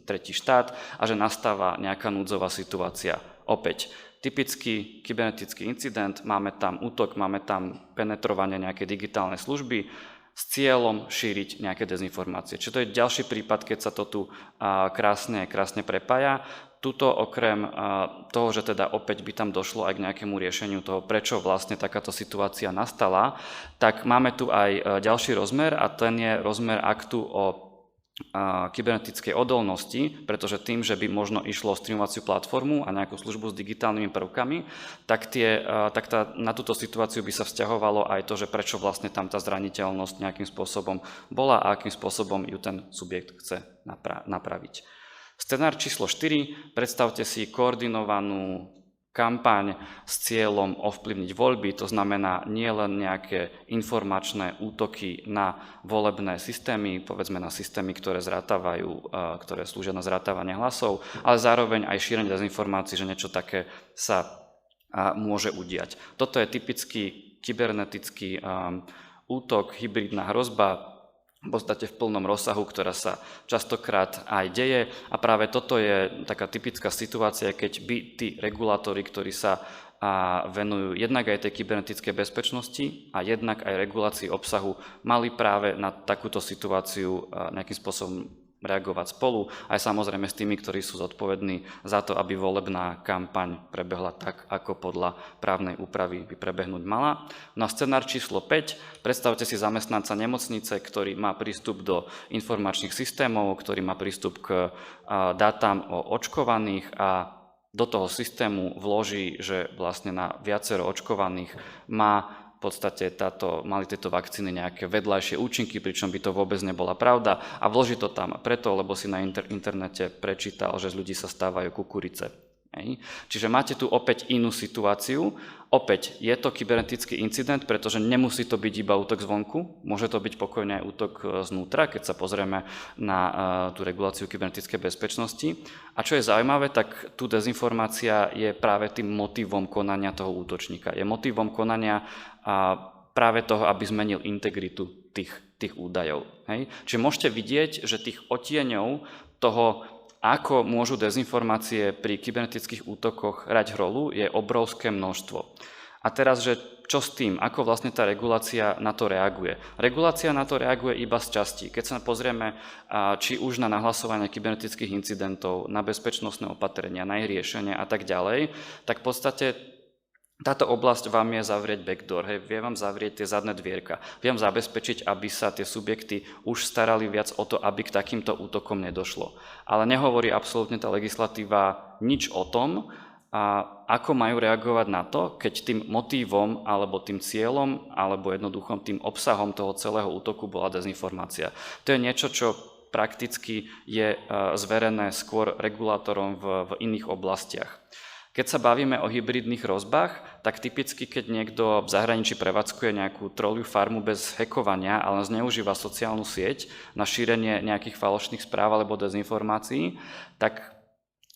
tretí štát a že nastáva nejaká núdzová situácia. Opäť, typický kybernetický incident, máme tam útok, máme tam penetrovanie nejakej digitálnej služby s cieľom šíriť nejaké dezinformácie. Čiže to je ďalší prípad, keď sa to tu krásne prepája. Tuto okrem toho, že teda opäť by tam došlo aj k nejakému riešeniu toho, prečo vlastne takáto situácia nastala, tak máme tu aj ďalší rozmer a ten je rozmer aktu o kybernetickej odolnosti, pretože tým, že by možno išlo o streamovaciu platformu a nejakú službu s digitálnymi prvkami, tak na túto situáciu by sa vzťahovalo aj to, že prečo vlastne tam tá zraniteľnosť nejakým spôsobom bola a akým spôsobom ju ten subjekt chce napraviť. Scenár číslo 4. Predstavte si koordinovanú kampaň s cieľom ovplyvniť voľby, to znamená nie len nejaké informačné útoky na volebné systémy, povedzme na systémy, ktoré ktoré slúžia na zrátavanie hlasov, ale zároveň aj šírenie dezinformácií, že niečo také sa môže udiať. Toto je typický kybernetický útok, hybridná hrozba, v podstate v plnom rozsahu, ktorá sa častokrát aj deje. A práve toto je taká typická situácia, keď by tí regulátori, ktorí sa venujú jednak aj tej kybernetickej bezpečnosti a jednak aj regulácii obsahu, mali práve na takúto situáciu nejakým spôsobom reagovať spolu, aj samozrejme s tými, ktorí sú zodpovední za to, aby volebná kampaň prebehla tak, ako podľa právnej úpravy by prebehnúť mala. Na scenár číslo 5, predstavte si zamestnanca nemocnice, ktorý má prístup do informačných systémov, ktorý má prístup k dátam o očkovaných a do toho systému vloží, že vlastne na viacero očkovaných v podstate mali tieto vakcíny nejaké vedľajšie účinky, pričom by to vôbec nebola pravda a vloží to tam preto, lebo si na internete prečítal, že z ľudí sa stávajú kukurice. Čiže máte tu opäť inú situáciu. Opäť je to kybernetický incident, pretože nemusí to byť iba útok zvonku, môže to byť pokojne aj útok znútra, keď sa pozrieme na tú reguláciu kybernetickej bezpečnosti. A čo je zaujímavé, tak tu dezinformácia je práve tým motivom konania toho útočníka. Je motivom konania práve toho, aby zmenil integritu tých údajov. Čiže môžete vidieť, že tých odtieňov toho, ako môžu dezinformácie pri kybernetických útokoch hrať rolu, je obrovské množstvo. A teraz, že čo s tým? Ako vlastne tá regulácia na to reaguje? Regulácia na to reaguje iba z časti. Keď sa pozrieme či už na nahlasovanie kybernetických incidentov, na bezpečnostné opatrenia, na ich riešenie a tak ďalej, tak v podstate táto oblasť vám je zavrieť backdoor, vie vám zavrieť tie zadné dvierka, vie vám zabezpečiť, aby sa tie subjekty už starali viac o to, aby k takýmto útokom nedošlo. Ale nehovorí absolútne tá legislatíva nič o tom, ako majú reagovať na to, keď tým motívom, alebo tým cieľom, alebo jednoducho tým obsahom toho celého útoku bola dezinformácia. To je niečo, čo prakticky je zverené skôr regulátorom v iných oblastiach. Keď sa bavíme o hybridných hrozbách, tak typicky, keď niekto v zahraničí prevádzkuje nejakú trolliu farmu bez hackovania, ale zneužíva sociálnu sieť na šírenie nejakých falošných správ alebo dezinformácií, tak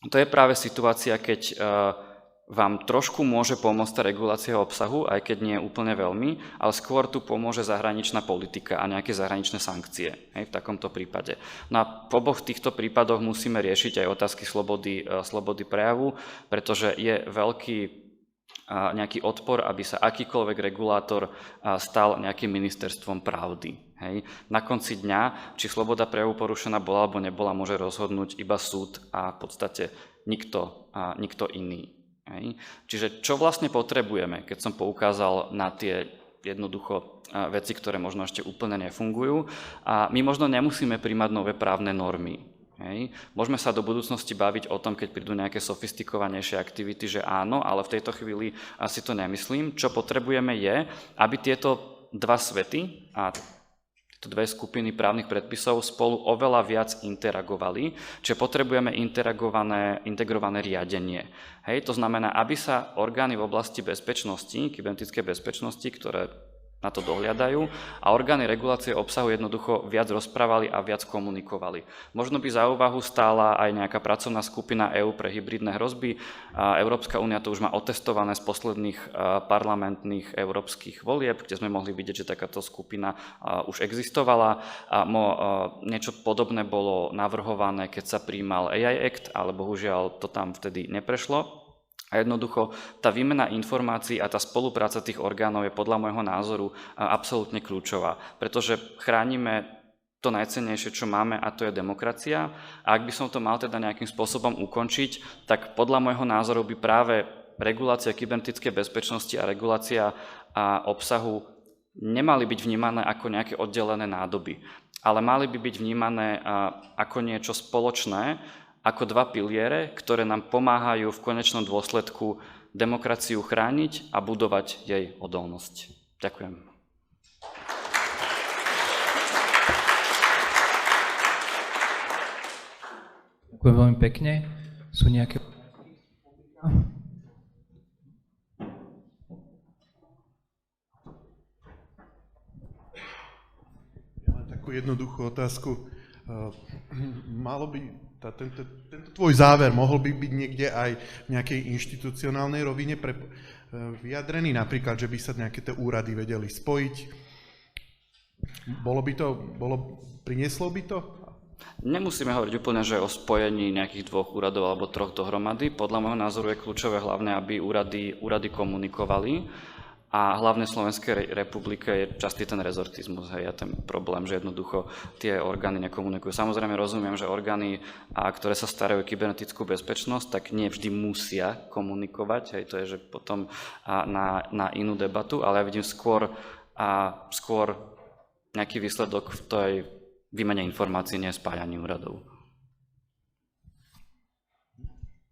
to je práve situácia, keď vám trošku môže pomôcť tá regulácia obsahu, aj keď nie je úplne veľmi, ale skôr tu pomôže zahraničná politika a nejaké zahraničné sankcie v takomto prípade. No a v oboch týchto prípadoch musíme riešiť aj otázky slobody prejavu, pretože je veľký nejaký odpor, aby sa akýkoľvek regulátor stal nejakým ministerstvom pravdy. Na konci dňa, či sloboda prejavu porušená bola alebo nebola, môže rozhodnúť iba súd a v podstate nikto iný. Čiže čo vlastne potrebujeme, keď som poukázal na tie jednoducho veci, ktoré možno ešte úplne nefungujú, a my možno nemusíme príjmať nové právne normy. Môžeme sa do budúcnosti baviť o tom, keď prídu nejaké sofistikovanejšie aktivity, že áno, ale v tejto chvíli asi to nemyslím. Čo potrebujeme je, aby tieto dva svety a dve skupiny právnych predpisov spolu oveľa viac interagovali, čiže potrebujeme integrované riadenie. To znamená, aby sa orgány v oblasti bezpečnosti, kybernetickej bezpečnosti, ktoré na to dohliadajú, a orgány regulácie obsahu jednoducho viac rozprávali a viac komunikovali. Možno by za úvahu stála aj nejaká pracovná skupina EÚ pre hybridné hrozby. Európska únia to už má otestované z posledných parlamentných európskych volieb, kde sme mohli vidieť, že takáto skupina už existovala. Niečo podobné bolo navrhované, keď sa prijímal AI Act, ale bohužiaľ to tam vtedy neprešlo. A jednoducho tá výmena informácií a tá spolupráca tých orgánov je podľa môjho názoru absolútne kľúčová, pretože chránime to najcennejšie, čo máme, a to je demokracia. A ak by som to mal teda nejakým spôsobom ukončiť, tak podľa môjho názoru by práve regulácia kybernetickej bezpečnosti a regulácia obsahu nemali byť vnímané ako nejaké oddelené nádoby, ale mali by byť vnímané ako niečo spoločné, ako dva piliere, ktoré nám pomáhajú v konečnom dôsledku demokraciu chrániť a budovať jej odolnosť. Ďakujem. Ďakujem veľmi pekne. Sú nejaké... takú jednoduchú otázku. Malo by tento tvoj záver mohol by byť niekde aj v nejakej inštitucionálnej rovine vyjadrený, napríklad, že by sa nejaké tie úrady vedeli spojiť? Prinieslo by to? Nemusíme hovoriť úplne, že o spojení nejakých dvoch úradov alebo troch dohromady. Podľa môjho názoru je kľúčové hlavne, aby úrady komunikovali. A hlavne v Slovenskej republike je častý ten rezortizmus, hej, a ten problém, že jednoducho tie orgány nekomunikujú. Samozrejme rozumiem, že orgány, ktoré sa starajú o kybernetickú bezpečnosť, tak nie vždy musia komunikovať, hej, to je že potom na inú debatu, ale ja vidím skôr nejaký výsledok v tej výmene informácií, nie spájaní úradov.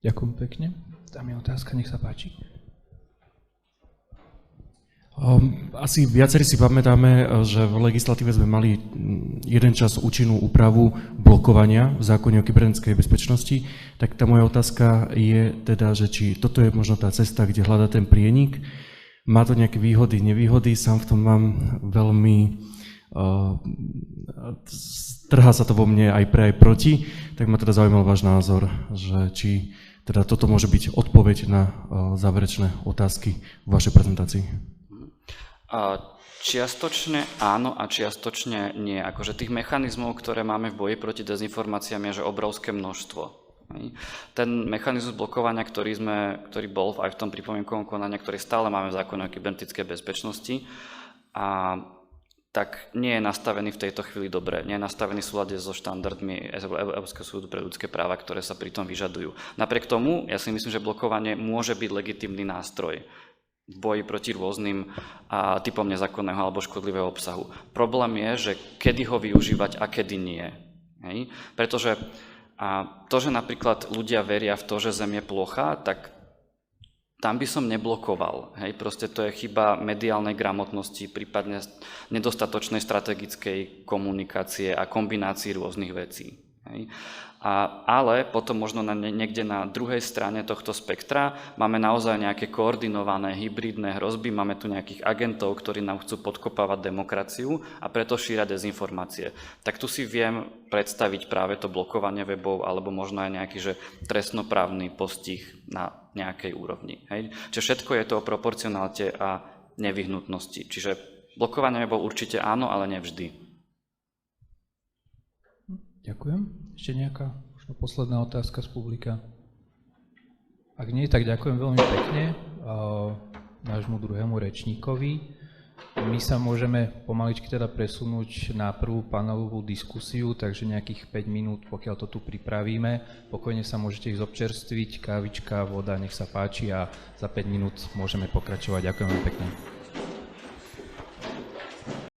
Ďakujem pekne. Tam je otázka, nech sa páči. Asi viacerí si pamätáme, že v legislatíve sme mali jeden čas účinnú úpravu blokovania v zákone o kybernetickej bezpečnosti. Tak tá moja otázka je teda, že či toto je možno tá cesta, kde hľadá ten prienik. Má to nejaké výhody, nevýhody, sám v tom mám veľmi... trhá sa to vo mne aj pre, aj proti, tak ma teda zaujímal váš názor, že či teda toto môže byť odpoveď na záverečné otázky v vašej prezentácii. Čiastočne áno a čiastočne nie. Akože tých mechanizmov, ktoré máme v boji proti dezinformáciám, je že obrovské množstvo. Ten mechanizmus blokovania, ktorý bol aj v tom pripomienkovom konaní, ktorý stále máme v zákone o kybernetickej bezpečnosti, tak nie je nastavený v tejto chvíli dobre. Nie je nastavený v súlade so štandardmi Európskeho súdu pre ľudské práva, ktoré sa pritom vyžadujú. Napriek tomu, ja si myslím, že blokovanie môže byť legitímny nástroj v boji proti rôznym typom nezákonného alebo škodlivého obsahu. Problém je, že kedy ho využívať a kedy nie. Hej? Pretože to, že napríklad ľudia veria v to, že Zem je plochá, tak tam by som neblokoval. Hej? Proste to je chyba mediálnej gramotnosti, prípadne nedostatočnej strategickej komunikácie a kombinácii rôznych vecí. Hej? Ale potom možno niekde na druhej strane tohto spektra máme naozaj nejaké koordinované hybridné hrozby, máme tu nejakých agentov, ktorí nám chcú podkopávať demokraciu a preto šíria dezinformácie. Tak tu si viem predstaviť práve to blokovanie webov alebo možno aj nejaký že trestnoprávny postih na nejakej úrovni. Hej? Čiže všetko je to o proporcionalite a nevyhnutnosti. Čiže blokovanie webov určite áno, ale nevždy. Ďakujem. Ešte nejaká možno posledná otázka z publika? Ak nie, tak ďakujem veľmi pekne nášmu druhému rečníkovi. My sa môžeme pomaličky teda presunúť na prvú panelovú diskusiu, takže nejakých 5 minút, pokiaľ to tu pripravíme. Pokojne sa môžete ich občerstviť, kávička, voda, nech sa páči a za 5 minút môžeme pokračovať. Ďakujem veľmi pekne.